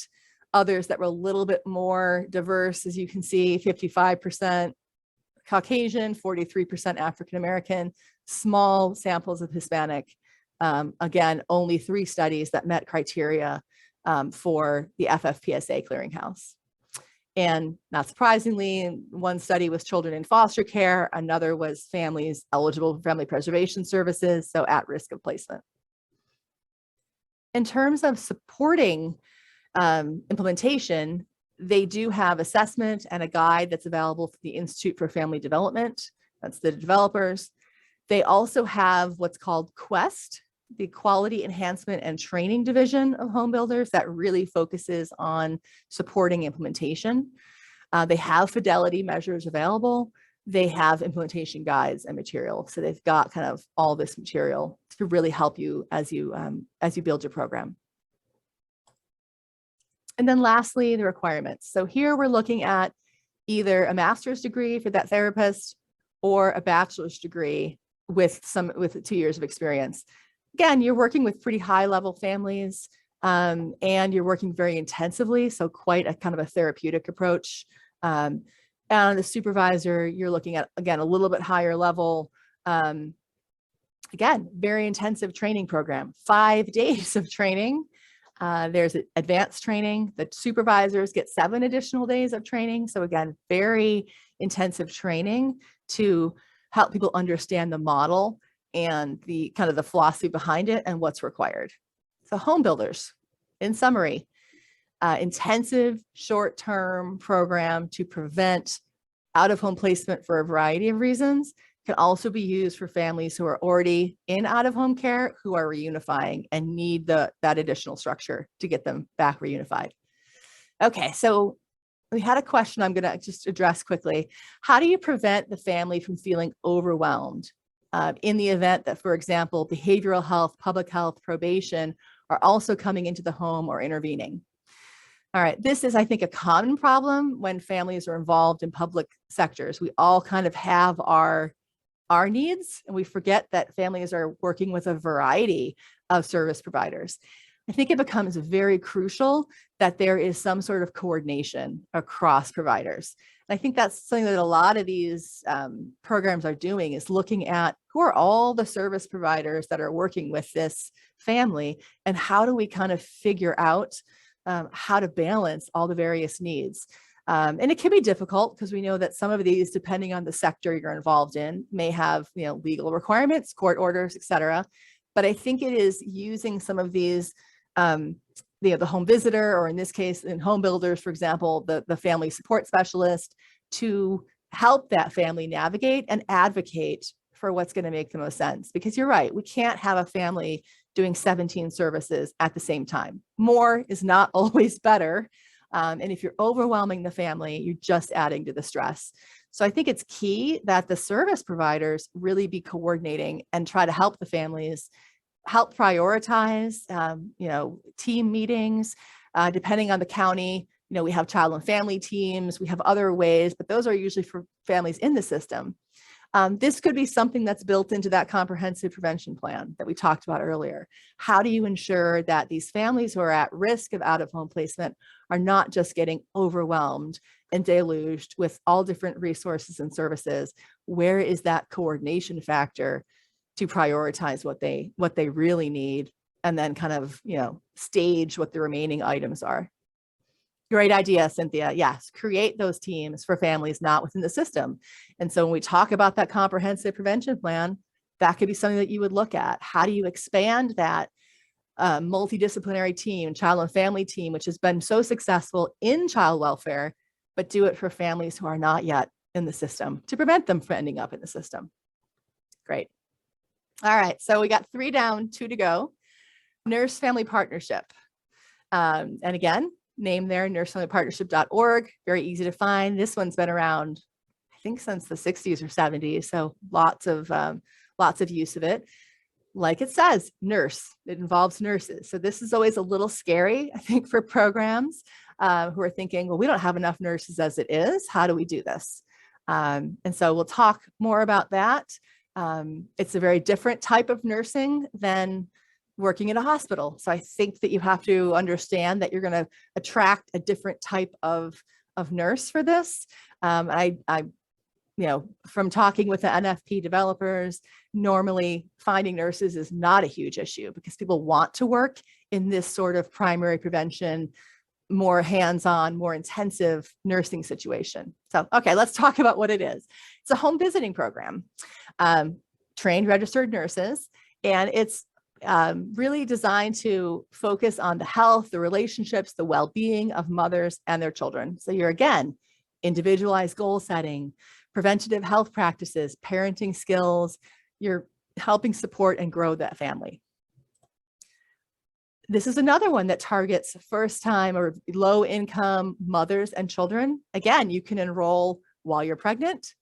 others that were a little bit more diverse, as you can see, 55% Caucasian, 43% African-American, small samples of Hispanic. Again, only 3 studies that met criteria for the FFPSA Clearinghouse. And not surprisingly, one study was children in foster care, another was families eligible for family preservation services, so at risk of placement. In terms of supporting implementation, They do have assessment and a guide that's available for the Institute for Family Development. That's the developers. They also have what's called Quest, the Quality Enhancement and Training Division of Homebuilders, that really focuses on supporting implementation. They have fidelity measures available. They have implementation guides and material. So they've got kind of all this material to really help you as you build your program. And then lastly, the requirements. So here we're looking at either a master's degree for that therapist or a bachelor's degree with 2 years of experience. Again, you're working with pretty high level families, and you're working very intensively. So quite a kind of a therapeutic approach. And the supervisor, you're looking at, again, a little bit higher level. Again, very intensive training program, 5 days of training. There's advanced training. The supervisors get 7 additional days of training. So again, very intensive training to help people understand the model and the kind of the philosophy behind it and what's required. So Homebuilders, in summary, intensive short-term program to prevent out-of-home placement for a variety of reasons. Can also be used for families who are already in out-of-home care who are reunifying and need that additional structure to get them back reunified. Okay, so we had a question I'm going to just address quickly. How do you prevent the family from feeling overwhelmed in the event that, for example, behavioral health, public health, probation are also coming into the home or intervening? All right, this is, I think, a common problem when families are involved in public sectors. We all kind of have our needs, and we forget that families are working with a variety of service providers. I think it becomes very crucial that there is some sort of coordination across providers. And I think that's something that a lot of these programs are doing, is looking at who are all the service providers that are working with this family, and how do we kind of figure out how to balance all the various needs. And it can be difficult because we know that some of these, depending on the sector you're involved in, may have, legal requirements, court orders, et cetera. But I think it is using some of these, the home visitor, or in this case, in Homebuilders, for example, the family support specialist, to help that family navigate and advocate for what's going to make the most sense. Because you're right, we can't have a family doing 17 services at the same time. More is not always better. And if you're overwhelming the family, you're just adding to the stress. So I think it's key that the service providers really be coordinating and try to help the families, help prioritize, team meetings, depending on the county. We have child and family teams, we have other ways, but those are usually for families in the system. This could be something that's built into that comprehensive prevention plan that we talked about earlier. How do you ensure that these families who are at risk of out-of-home placement are not just getting overwhelmed and deluged with all different resources and services? Where is that coordination factor to prioritize what they really need, and then kind of, stage what the remaining items are? Great idea, Cynthia. Yes, create those teams for families not within the system. And so when we talk about that comprehensive prevention plan, that could be something that you would look at. How do you expand that multidisciplinary team, child and family team, which has been so successful in child welfare, but do it for families who are not yet in the system to prevent them from ending up in the system? Great. All right, so we got 3 down, 2 to go. Nurse Family Partnership. And again, name there, nursefamilypartnership.org. Very easy to find. This one's been around, I think, since the 60s or 70s. So lots of use of it. Like it says, nurse, it involves nurses. So this is always a little scary, I think, for programs who are thinking, well, we don't have enough nurses as it is. How do we do this? And so we'll talk more about that. It's a very different type of nursing than working in a hospital. So I think that you have to understand that you're going to attract a different type of nurse for this. I from talking with the NFP developers, normally finding nurses is not a huge issue because people want to work in this sort of primary prevention, more hands-on, more intensive nursing situation. So, okay, let's talk about what it is. It's a home visiting program, trained registered nurses, and it's really designed to focus on the health, the relationships, the well-being of mothers and their children. So you're, again, individualized goal setting, preventative health practices, parenting skills. You're helping support and grow that family. This is another one that targets first-time or low-income mothers and children. Again, you can enroll while you're pregnant.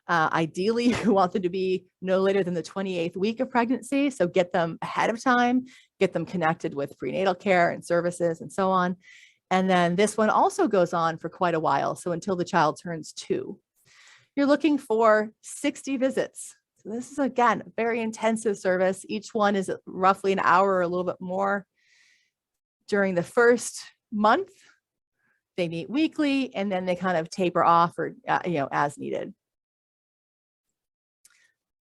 Ideally, you want them to be no later than the 28th week of pregnancy. So get them ahead of time, get them connected with prenatal care and services and so on. And then this one also goes on for quite a while. So until the child turns 2. You're looking for 60 visits. So this is, again, a very intensive service. Each one is roughly an hour or a little bit more. During the first month, they meet weekly, and then they kind of taper off or, as needed.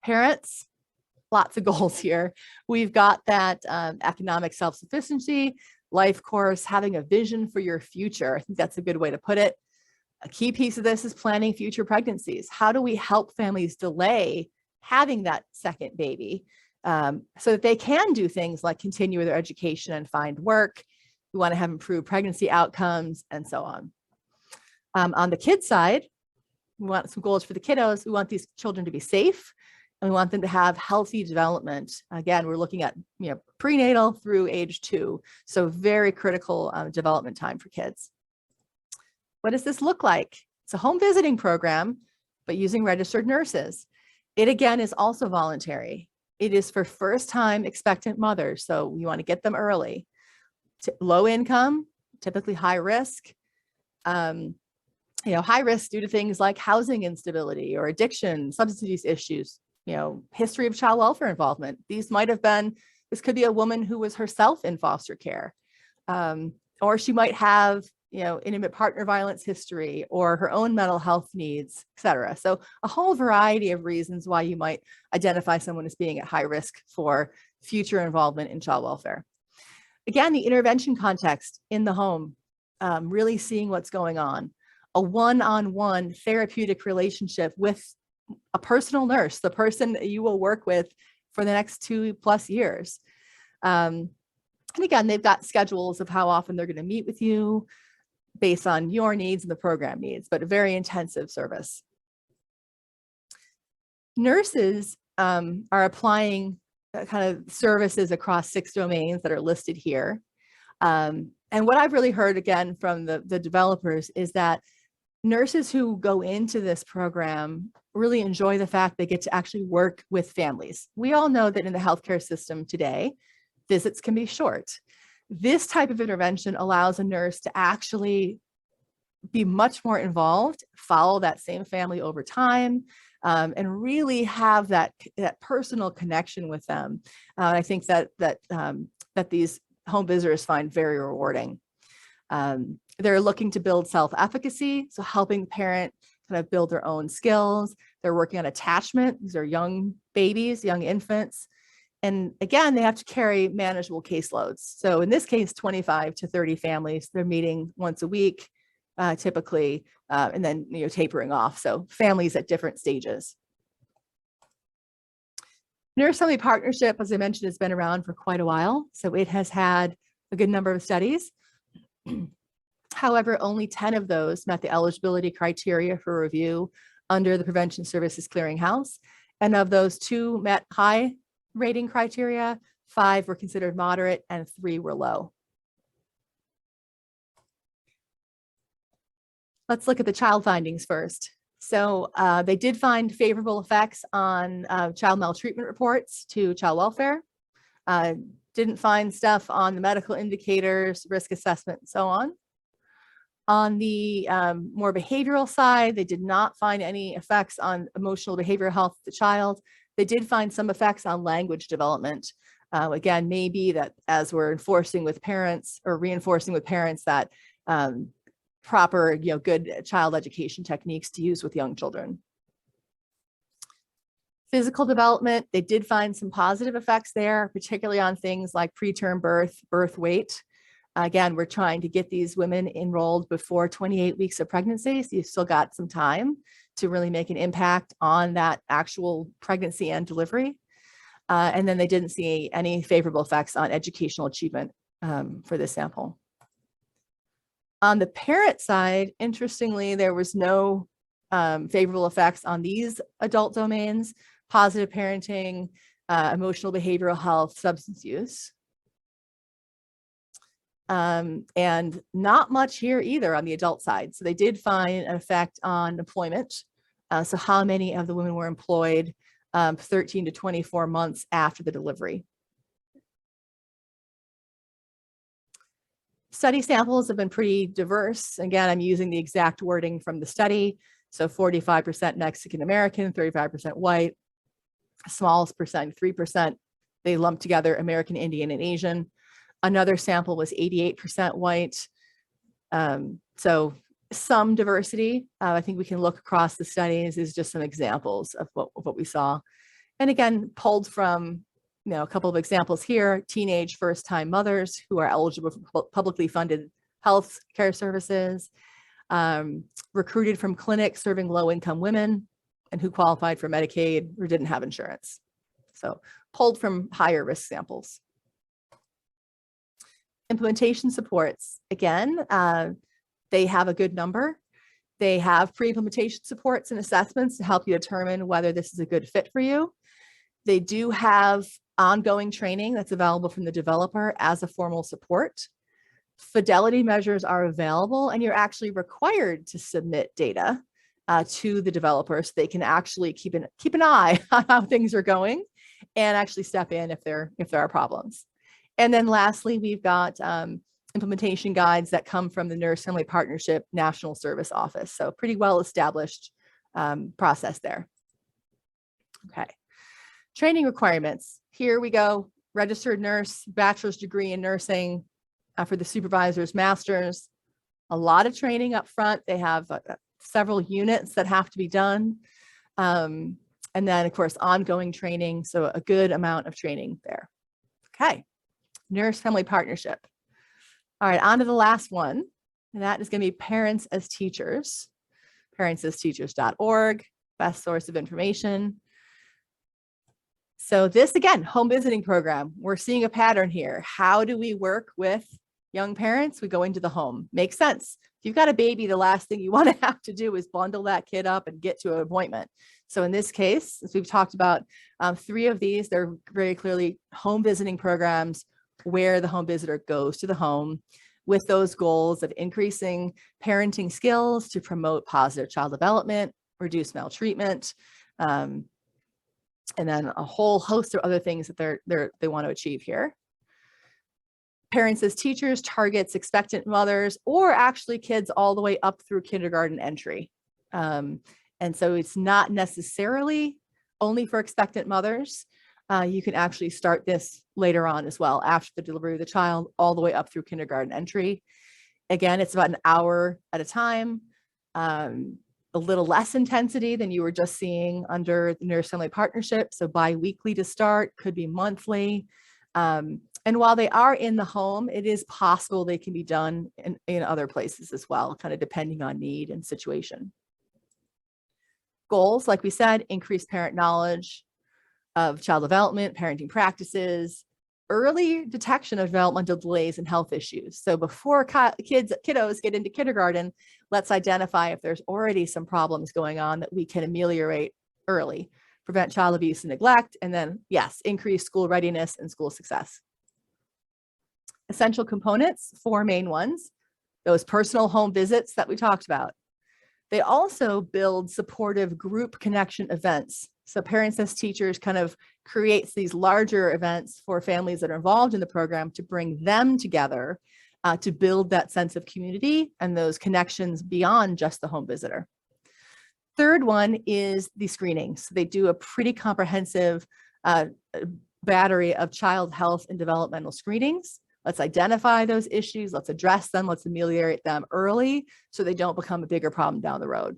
Parents, lots of goals here. We've got that economic self-sufficiency, life course, having a vision for your future. I think that's a good way to put it. A key piece of this is planning future pregnancies. How do we help families delay having that second baby so that they can do things like continue their education and find work? We want to have improved pregnancy outcomes and so on. On the kids side, we want some goals for the kiddos. We want these children to be safe, and we want them to have healthy development. Again, we're looking at prenatal through age 2, so very critical development time for kids. What does this look like? It's a home visiting program, but using registered nurses. It, again, is also voluntary. It is for first-time expectant mothers, so you want to get them early. Low income, typically high risk. High risk due to things like housing instability or addiction, substance abuse issues, history of child welfare involvement. This could be a woman who was herself in foster care, or she might have, intimate partner violence history or her own mental health needs, et cetera. So a whole variety of reasons why you might identify someone as being at high risk for future involvement in child welfare. Again, the intervention context in the home, really seeing what's going on. A one-on-one therapeutic relationship with a personal nurse, the person that you will work with for the next 2+ years. And again, they've got schedules of how often they're going to meet with you based on your needs and the program needs, but a very intensive service. Nurses are applying kind of services across 6 domains that are listed here. And what I've really heard, again, from the developers is that nurses who go into this program really enjoy the fact they get to actually work with families. We all know that in the healthcare system today, visits can be short. This type of intervention allows a nurse to actually be much more involved, follow that same family over time, and really have that personal connection with them. I think that these home visitors find very rewarding. They're looking to build self-efficacy, so helping the parent kind of build their own skills. They're working on attachment. These are young babies, young infants. And again, they have to carry manageable caseloads. So in this case, 25 to 30 families, they're meeting once a week, typically, and then tapering off. So families at different stages. Nurse-family partnership, as I mentioned, has been around for quite a while. So it has had a good number of studies. However, only 10 of those met the eligibility criteria for review under the Prevention Services Clearinghouse. And of those, 2 met high rating criteria, 5 were considered moderate, and 3 were low. Let's look at the child findings first. So they did find favorable effects on child maltreatment reports to child welfare. Didn't find stuff on the medical indicators, risk assessment, and so on. On the more behavioral side, they did not find any effects on emotional behavioral health of the child. They did find some effects on language development. Again, maybe that as we're enforcing with parents or reinforcing with parents that proper, good child education techniques to use with young children. Physical development, they did find some positive effects there, particularly on things like preterm birth, birth weight. Again, we're trying to get these women enrolled before 28 weeks of pregnancy, so you've still got some time to really make an impact on that actual pregnancy and delivery. And then they didn't see any favorable effects on educational achievement for this sample. On the parent side, interestingly, there was no favorable effects on these adult domains: positive parenting, emotional behavioral health, substance use. And not much here either on the adult side. So they did find an effect on employment. So how many of the women were employed 13 to 24 months after the delivery. Study samples have been pretty diverse. Again, I'm using the exact wording from the study. So 45% Mexican American, 35% white, smallest percent, 3%. They lumped together American Indian and Asian. Another sample was 88% white. So some diversity. I think we can look across the studies as just some examples of what we saw. And again, pulled from a couple of examples here: teenage first-time mothers who are eligible for publicly funded health care services, recruited from clinics serving low-income women, and who qualified for Medicaid or didn't have insurance. So pulled from higher risk samples. Implementation supports, again, they have a good number. They have pre-implementation supports and assessments to help you determine whether this is a good fit for you. They do have ongoing training that's available from the developer as a formal support. Fidelity measures are available, and you're actually required to submit data to the developer so they can actually keep an eye on how things are going and actually step in if there are problems. And then lastly, we've got implementation guides that come from the Nurse Family Partnership National Service Office. So pretty well established process there. Okay. Training requirements. Here we go. Registered nurse, bachelor's degree in nursing for the supervisors, masters. A lot of training up front. They have several units that have to be done. And then, of course, ongoing training. So a good amount of training there. Okay. Nurse Family Partnership. All right, on to the last one. And that is going to be Parents as Teachers. Parentsasteachers.org, best source of information. So this, again, home visiting program. We're seeing a pattern here. How do we work with young parents? We go into the home. Makes sense. If you've got a baby, the last thing you want to have to do is bundle that kid up and get to an appointment. So in this case, as we've talked about, 3 of these, they're very clearly home visiting programs where the home visitor goes to the home with those goals of increasing parenting skills to promote positive child development, reduce maltreatment, and then a whole host of other things that they want to achieve here. Parents as Teachers targets expectant mothers or actually kids all the way up through kindergarten entry. And so it's not necessarily only for expectant mothers. You can actually start this later on as well, after the delivery of the child, all the way up through kindergarten entry. Again, it's about an hour at a time, a little less intensity than you were just seeing under the Nurse Family Partnership. So bi-weekly to start, could be monthly. And while they are in the home, it is possible they can be done in other places as well, kind of depending on need and situation. Goals, like we said, increase parent knowledge of child development, parenting practices, early detection of developmental delays and health issues. So before kiddos get into kindergarten, let's identify if there's already some problems going on that we can ameliorate early, prevent child abuse and neglect, and then, yes, increase school readiness and school success. Essential components, 4 main ones: those personal home visits that we talked about. They also build supportive group connection events. So Parents as Teachers kind of creates these larger events for families that are involved in the program to bring them together to build that sense of community and those connections beyond just the home visitor. Third one is the screening. So they do a pretty comprehensive battery of child health and developmental screenings. Let's identify those issues. Let's address them. Let's ameliorate them early so they don't become a bigger problem down the road.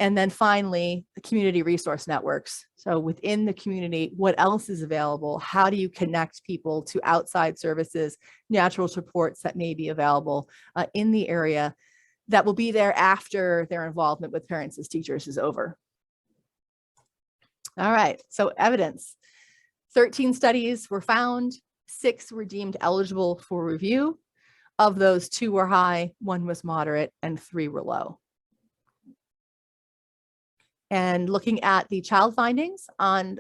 And then finally, the community resource networks. So within the community, what else is available? How do you connect people to outside services, natural supports that may be available in the area that will be there after their involvement with Parents as Teachers is over? All right, so evidence. 13 studies were found, 6 were deemed eligible for review. Of those, 2 were high, 1 was moderate, and 3 were low. And looking at the child findings on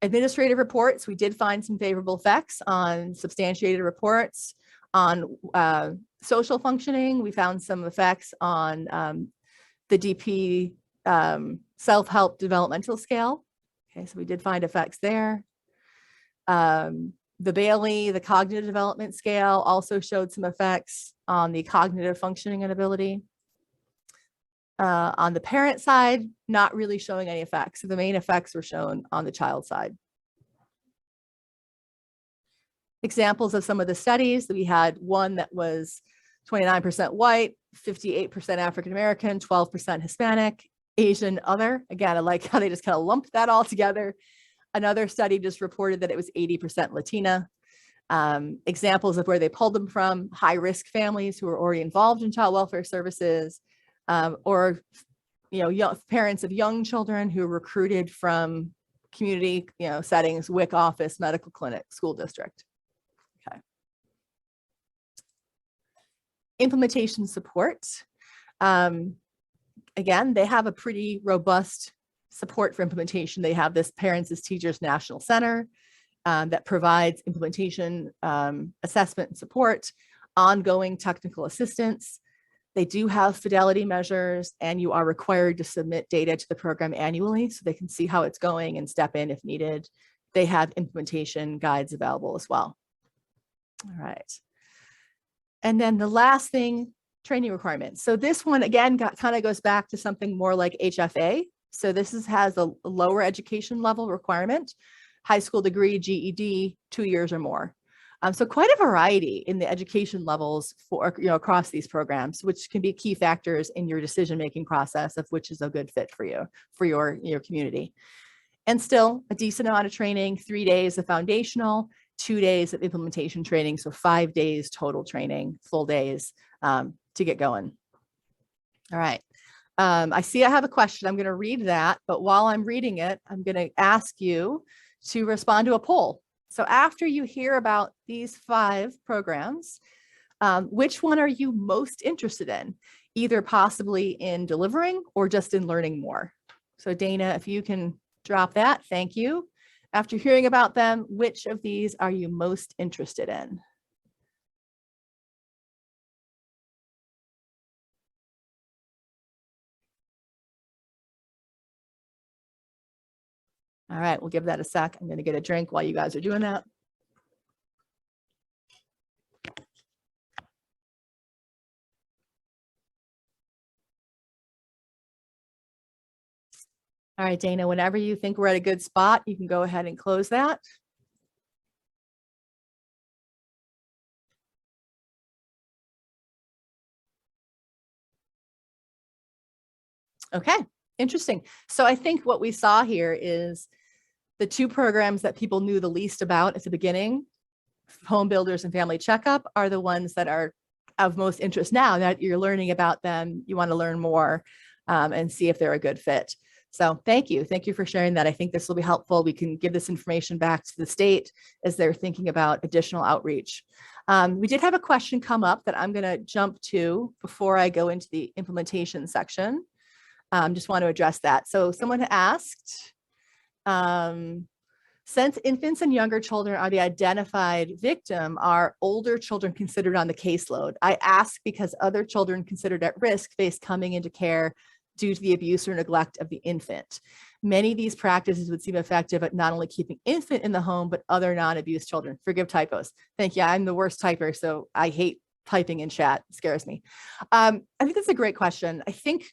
administrative reports, we did find some favorable effects on substantiated reports. On social functioning, we found some effects on the DP self-help developmental scale. Okay, so we did find effects there. The Bailey, the cognitive development scale, also showed some effects on the cognitive functioning and ability. On the parent side, not really showing any effects. So the main effects were shown on the child side. Examples of some of the studies, we had one that was 29% white, 58% African-American, 12% Hispanic, Asian, other. Again, I like how they just kind of lumped that all together. Another study just reported that it was 80% Latina. Examples of where they pulled them from: high-risk families who are already involved in child welfare services, or young parents of young children who are recruited from community settings, WIC office, medical clinic, school district. Okay. Implementation support. Again, they have a pretty robust support for implementation. They have this Parents as Teachers National Center that provides implementation assessment and support, ongoing technical assistance. They do have fidelity measures, and you are required to submit data to the program annually so they can see how it's going and step in if needed. They have implementation guides available as well. All right. And then the last thing, training requirements. So this one, again, kind of goes back to something more like HFA. So this has a lower education level requirement, high school degree, GED, 2 years or more. So quite a variety in the education levels for across these programs, which can be key factors in your decision-making process of which is a good fit for you, for your to And still a decent amount of training, 3 days of foundational, 2 days of implementation training. So 5 days total training, full days to get going. All right. I see I have a question. I'm going to read that, but while I'm reading it, I'm going to ask you to respond to a poll. So after you hear about these 5 programs, which one are you most interested in? Either possibly in delivering or just in learning more. So Dana, if you can drop that, thank you. After hearing about them, which of these are you most interested in? All right, we'll give that a sec. I'm going to get a drink while you guys are doing that. All right, Dana, whenever you think we're at a good spot, you can go ahead and close that. Okay, interesting. So I think what we saw here is the 2 programs that people knew the least about at the beginning, Homebuilders and Family Checkup, are the ones that are of most interest now that you're learning about them. You want to learn more and see if they're a good fit. So thank you. Thank you for sharing that. I think this will be helpful. We can give this information back to the state as they're thinking about additional outreach. We did have a question come up that I'm going to jump to before I go into the implementation section. Just want to address that. So someone asked, since infants and younger children are the identified victim, are older children considered on the caseload? I ask because other children considered at risk face coming into care due to the abuse or neglect of the infant. Many of these practices would seem effective at not only keeping infant in the home, but other non-abused children. Forgive typos. Thank you. I'm the worst typer, so I hate typing in chat. It scares me. I think that's a great question. I think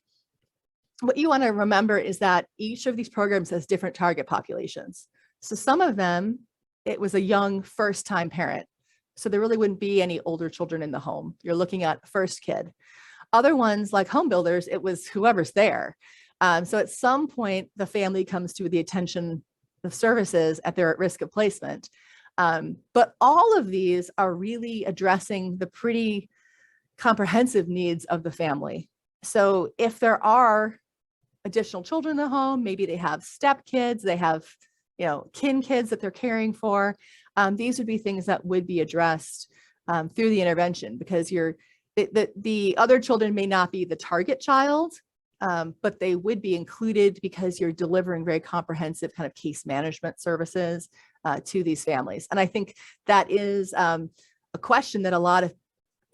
what you want to remember is that each of these programs has different target populations. So some of them, it was a young first-time parent. So there really wouldn't be any older children in the home. You're looking at first kid. Other ones like Homebuilders, it was whoever's there. So at some point, the family comes to the attention of services at their risk of placement. But all of these are really addressing the pretty comprehensive needs of the family. So if there are additional children in the home, maybe they have step kids, they have kin kids that they're caring for. These would be things that would be addressed through the intervention, because the other children may not be the target child, but they would be included because you're delivering very comprehensive kind of case management services to these families. And I think that is a question that a lot of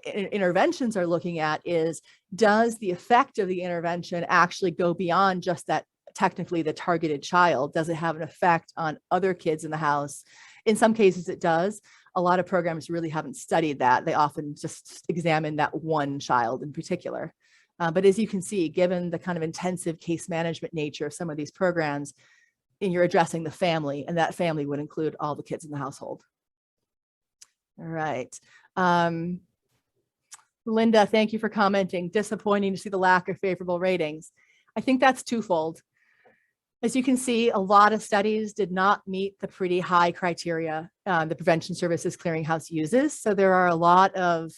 interventions are looking at is, does the effect of the intervention actually go beyond just that technically the targeted child? Does it have an effect on other kids in the house? In some cases it does. A lot of programs really haven't studied that. They often just examine that one child in particular. But as you can see, given the kind of intensive case management nature of some of these programs, and you're addressing the family, and that family would include all the kids in the household. All right. Linda, thank you for commenting. Disappointing to see the lack of favorable ratings. I think that's twofold. As you can see, a lot of studies did not meet the pretty high criteria the Prevention Services Clearinghouse uses. So there are a lot of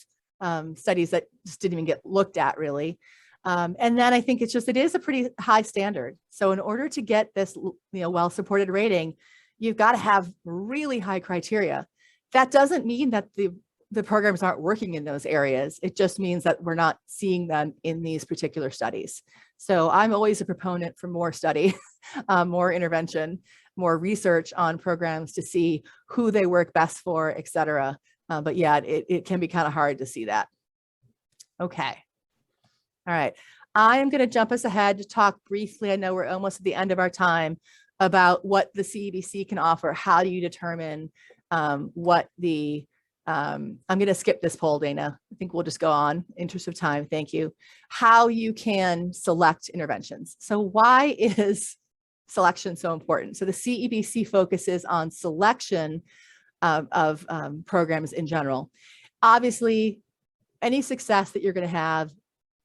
studies that just didn't even get looked at really. And then I think it is a pretty high standard. So in order to get this well-supported rating, you've got to have really high criteria. That doesn't mean that the programs aren't working in those areas. It just means that we're not seeing them in these particular studies. So I'm always a proponent for more study, more intervention, more research on programs to see who they work best for, et cetera. But yeah, it can be kind of hard to see that. Okay. All right. I am going to jump us ahead to talk briefly. I know we're almost at the end of our time, about what the CEBC can offer. How do you determine what the I'm going to skip this poll, Dana. I think we'll just go on, interest of time. Thank you. How you can select interventions. So why is selection so important? So the CEBC focuses on selection of programs in general. Obviously, any success that you're going to have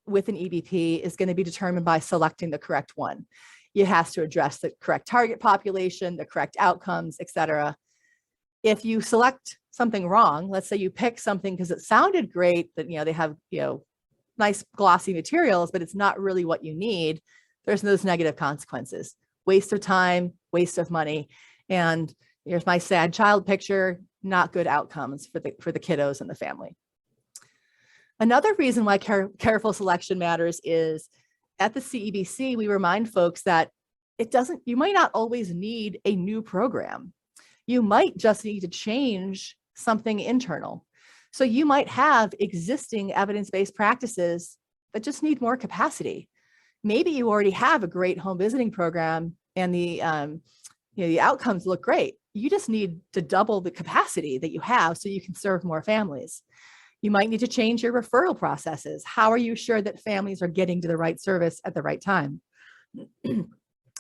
with an EBP is going to be determined by selecting the correct one. It has to address the correct target population, the correct outcomes, et cetera. If you select something wrong, let's say you pick something because it sounded great, that they have nice glossy materials, but it's not really what you need, there's those negative consequences. Waste of time, waste of money. And here's my sad child picture, not good outcomes for the kiddos and the family. Another reason why careful selection matters is at the CEBC, we remind folks that you might not always need a new program. You might just need to change something internal. So you might have existing evidence-based practices that just need more capacity. Maybe you already have a great home visiting program and the outcomes look great. You just need to double the capacity that you have so you can serve more families. You might need to change your referral processes. How are you sure that families are getting to the right service at the right time? And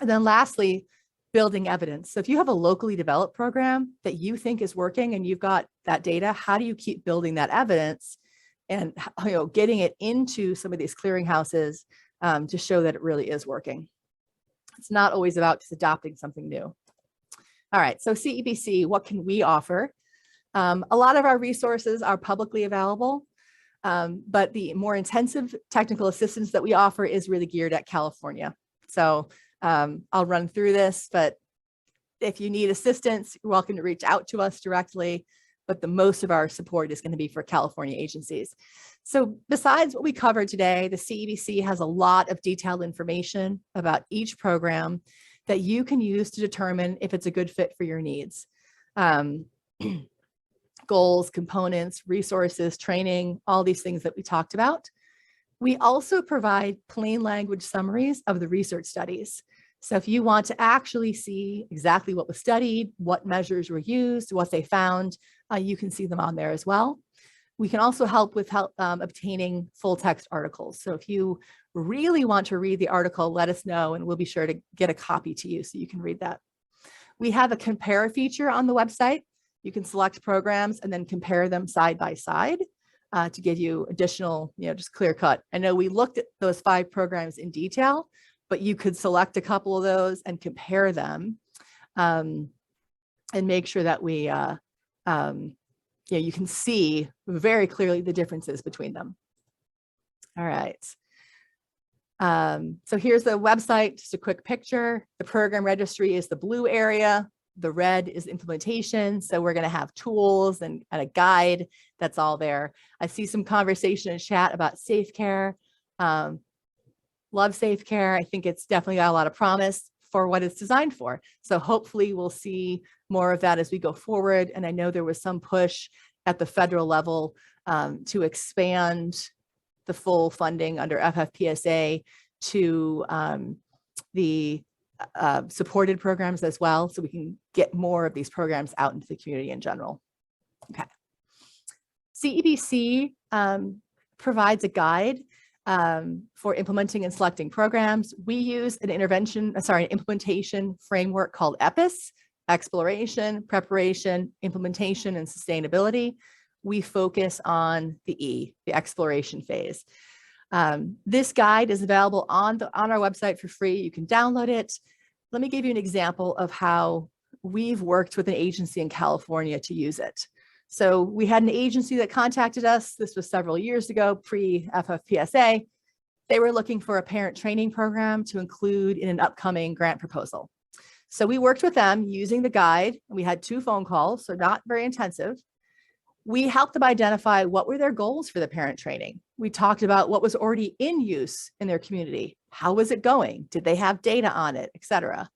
then lastly, building evidence. So if you have a locally developed program that you think is working and you've got that data, how do you keep building that evidence and getting it into some of these clearinghouses to show that it really is working? It's not always about just adopting something new. All right, so CEBC, what can we offer? A lot of our resources are publicly available, but the more intensive technical assistance that we offer is really geared at California. So I'll run through this, but if you need assistance, you're welcome to reach out to us directly, but the most of our support is going to be for California agencies. So besides what we covered today, the CEBC has a lot of detailed information about each program that you can use to determine if it's a good fit for your needs. Goals, components, resources, training, all these things that we talked about. We also provide plain language summaries of the research studies. So if you want to actually see exactly what was studied, what measures were used, what they found, you can see them on there as well. We can also help with obtaining full text articles. So if you really want to read the article, let us know and we'll be sure to get a copy to you so you can read that. We have a compare feature on the website. You can select programs and then compare them side by side to give you additional, just clear cut. I know we looked at those 5 programs in detail, but you could select a couple of those and compare them and make sure that we, you can see very clearly the differences between them. All right. So here's the website, just a quick picture. The program registry is the blue area. The red is implementation. So we're going to have tools and a guide. That's all there. I see some conversation in chat about safe care. Love safe care. I think it's definitely got a lot of promise for what it's designed for. So hopefully we'll see more of that as we go forward. And I know there was some push at the federal level to expand the full funding under FFPSA to the supported programs as well, so we can get more of these programs out into the community in general. Okay. CEBC provides a guide for implementing and selecting programs. We use an implementation framework called EPIS: exploration, preparation, implementation, and sustainability. We focus on the E, the exploration phase. This guide is available on our website for free. You can download it. Let me give you an example of how we've worked with an agency in California to use it. So we had an agency that contacted us. This was several years ago, pre-FFPSA. They were looking for a parent training program to include in an upcoming grant proposal. So we worked with them using the guide. We had 2 phone calls, so not very intensive. We helped them identify what were their goals for the parent training. We talked about what was already in use in their community. How was it going? Did they have data on it, et cetera?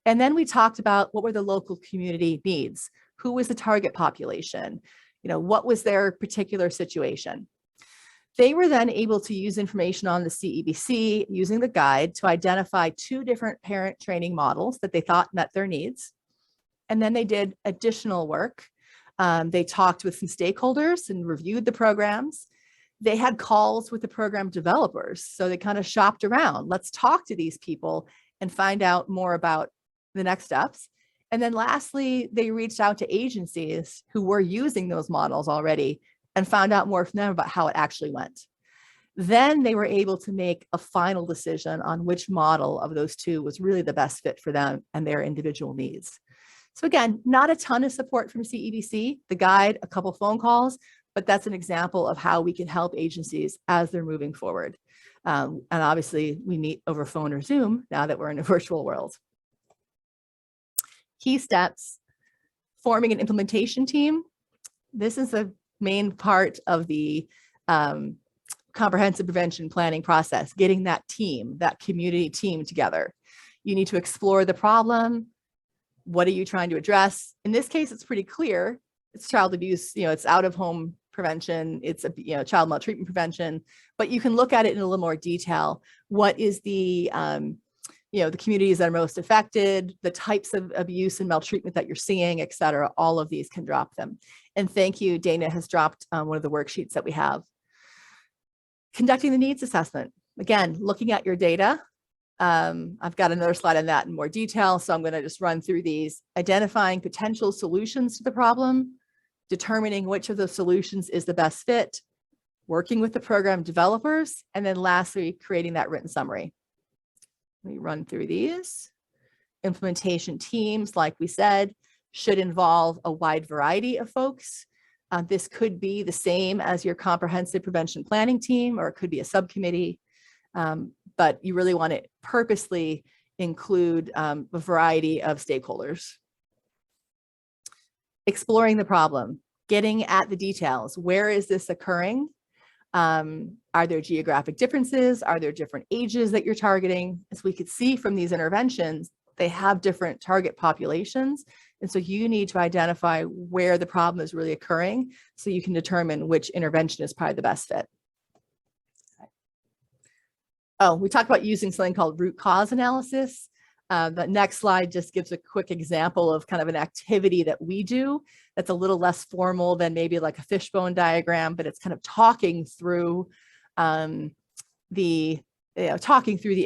And then we talked about what were the local community needs. Who was the target population? What was their particular situation? They were then able to use information on the CEBC using the guide to identify 2 different parent training models that they thought met their needs. And then they did additional work. They talked with some stakeholders and reviewed the programs. They had calls with the program developers. So they kind of shopped around. Let's talk to these people and find out more about the next steps. And then lastly, they reached out to agencies who were using those models already and found out more from them about how it actually went. Then they were able to make a final decision on which model of those 2 was really the best fit for them and their individual needs. So again, not a ton of support from CEBC, the guide, a couple phone calls, but that's an example of how we can help agencies as they're moving forward. And obviously we meet over phone or Zoom now that we're in a virtual world. Key steps: forming an implementation team. This is a main part of the comprehensive prevention planning process, getting that team, that community team together. You need to explore the problem. What are you trying to address? In this case, it's pretty clear. It's child abuse, it's out of home prevention. It's child maltreatment prevention, but you can look at it in a little more detail. What is the communities that are most affected, the types of abuse and maltreatment that you're seeing, et cetera. All of these can drop them. And thank you, Dana has dropped one of the worksheets that we have. Conducting the needs assessment. Again, looking at your data. I've got another slide on that in more detail, so I'm going to just run through these. Identifying potential solutions to the problem, determining which of those solutions is the best fit, working with the program developers, and then lastly, creating that written summary. Let me run through these. Implementation teams, like we said, should involve a wide variety of folks. This could be the same as your comprehensive prevention planning team, or it could be a subcommittee. But you really want to purposely include a variety of stakeholders. Exploring the problem, getting at the details. Where is this occurring? Are there geographic differences? Are there different ages that you're targeting? As we could see from these interventions, they have different target populations. And so you need to identify where the problem is really occurring so you can determine which intervention is probably the best fit. Oh, we talked about using something called root cause analysis. The next slide just gives a quick example of kind of an activity that we do that's a little less formal than maybe like a fishbone diagram, but it's kind of talking through the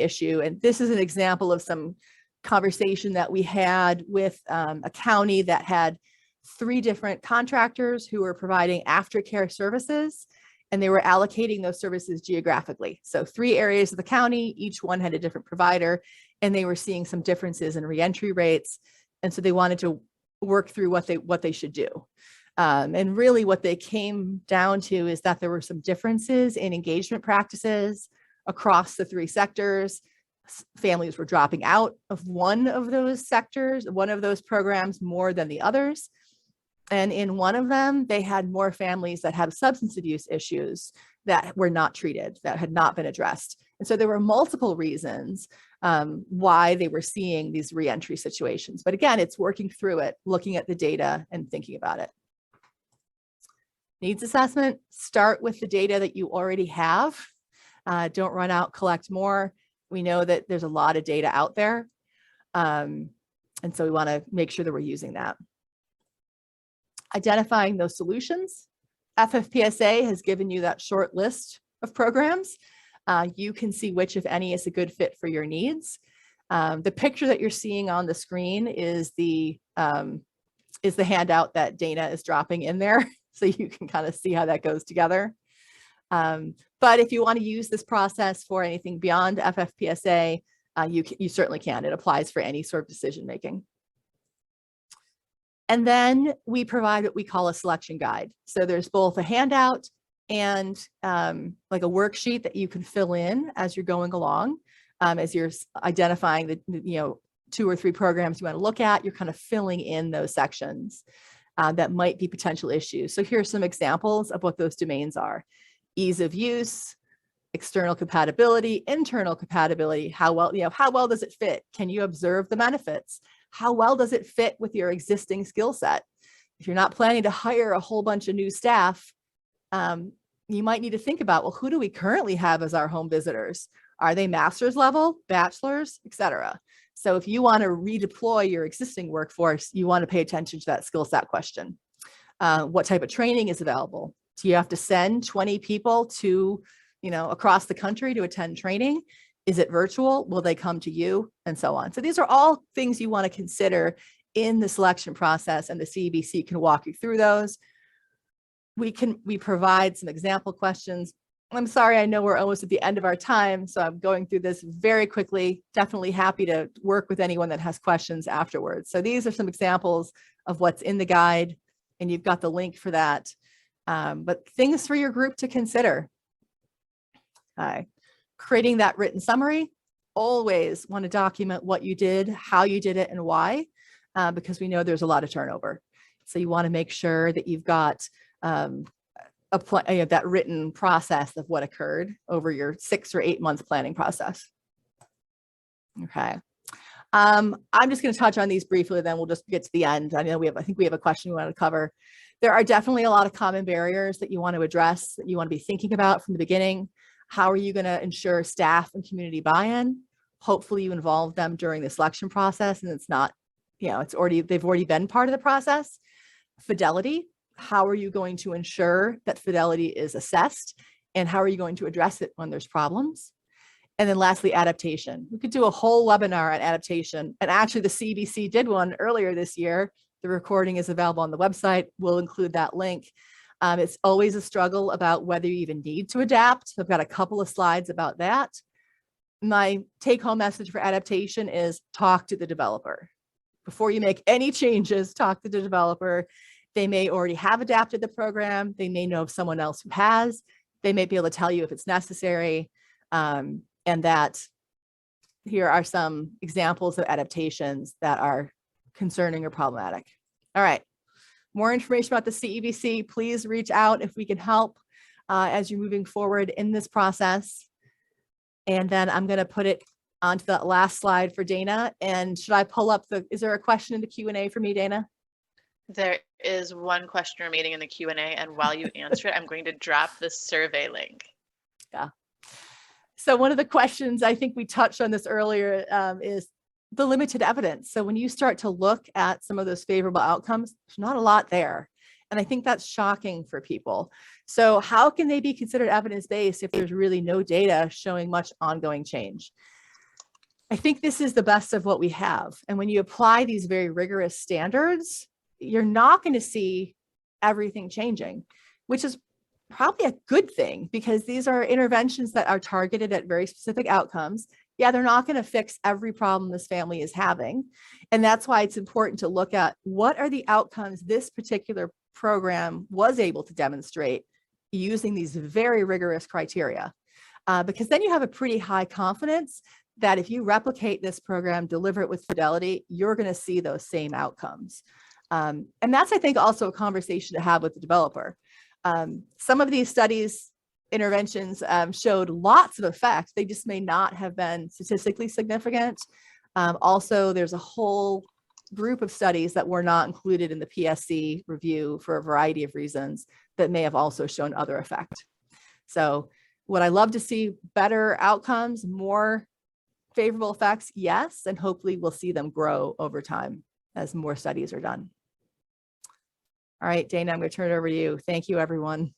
issue. And this is an example of some conversation that we had with a county that had 3 different contractors who were providing aftercare services, and they were allocating those services geographically. So 3 areas of the county, each one had a different provider, and they were seeing some differences in reentry rates. And so they wanted to work through what they should do. And really what they came down to is that there were some differences in engagement practices across the 3 sectors. families were dropping out of one of those sectors, one of those programs more than the others. And in one of them, they had more families that had substance abuse issues that were not treated, that had not been addressed. And so there were multiple reasons why they were seeing these reentry situations. But again, it's working through it, looking at the data and thinking about it. Needs assessment, start with the data that you already have. Don't run out, collect more. We know that there's a lot of data out there. And so we want to make sure that we're using that. Identifying those solutions. FFPSA has given you that short list of programs. You can see which, if any, is a good fit for your needs. The picture that you're seeing on the screen is the handout that Dana is dropping in there. So you can kind of see how that goes together. But if you want to use this process for anything beyond FFPSA, you certainly can. It applies for any sort of decision making. And then we provide what we call a selection guide. So there's both a handout and like a worksheet that you can fill in as you're going along, as you're identifying the 2 or 3 programs you want to look at. You're kind of filling in those sections that might be potential issues. So here's some examples of what those domains are: ease of use, external compatibility, internal compatibility. How well does it fit? Can you observe the benefits? How well does it fit with your existing skill set? If you're not planning to hire a whole bunch of new staff, you might need to think about, well, who do we currently have as our home visitors? Are they master's level, bachelor's, etc.? So if you want to redeploy your existing workforce, you want to pay attention to that skill set question. What type of training is available? Do you have to send 20 people to, across the country to attend training? Is it virtual? Will they come to you? And so on. So these are all things you want to consider in the selection process, and the CEBC can walk you through those. We provide some example questions. I'm sorry, I know we're almost at the end of our time, so I'm going through this very quickly. Definitely happy to work with anyone that has questions afterwards. So these are some examples of what's in the guide, and you've got the link for that. But things for your group to consider. Creating that written summary. Always want to document what you did, how you did it, and why, because we know there's a lot of turnover. So you want to make sure that you've got that written process of what occurred over your 6 or 8 month planning process. Okay. I'm just going to touch on these briefly, then we'll just get to the end. I know I think we have a question we want to cover. There are definitely a lot of common barriers that you want to address, that you want to be thinking about from the beginning. How are you going to ensure staff and community buy-in? Hopefully you involve them during the selection process, and it's not, they've already been part of the process. Fidelity. How are you going to ensure that fidelity is assessed, and how are you going to address it when there's problems? And then lastly, adaptation. We could do a whole webinar on adaptation, and actually the CEBC did one earlier this year. The recording is available on the website. We'll include that link. It's always a struggle about whether you even need to adapt. I've got a couple of slides about that. My take-home message for adaptation is talk to the developer. Before you make any changes, talk to the developer. They may already have adapted the program. They may know of someone else who has. They may be able to tell you if it's necessary. And that here are some examples of adaptations that are concerning or problematic. All right. More information about the CEBC, please reach out if we can help as you're moving forward in this process. And then I'm going to put it onto the last slide for Dana. And should I pull up is there a question in the Q&A for me, Dana? There is one question remaining in the Q&A, and while you answer it, I'm going to drop the survey link. Yeah. So one of the questions, I think we touched on this earlier, is the limited evidence. So when you start to look at some of those favorable outcomes, there's not a lot there. And I think that's shocking for people. So how can they be considered evidence-based if there's really no data showing much ongoing change? I think this is the best of what we have. And when you apply these very rigorous standards, you're not going to see everything changing, which is probably a good thing, because these are interventions that are targeted at very specific outcomes. Yeah, they're not going to fix every problem this family is having. And that's why it's important to look at what are the outcomes this particular program was able to demonstrate using these very rigorous criteria. because then you have a pretty high confidence that if you replicate this program, deliver it with fidelity, you're going to see those same outcomes. And that's, I think, also a conversation to have with the developer. Some of these studies, interventions showed lots of effect. They just may not have been statistically significant. Also, there's a whole group of studies that were not included in the PSC review for a variety of reasons that may have also shown other effect. So would I love to see better outcomes, more favorable effects? Yes, and hopefully we'll see them grow over time as more studies are done. All right, Dana, I'm going to turn it over to you. Thank you, everyone.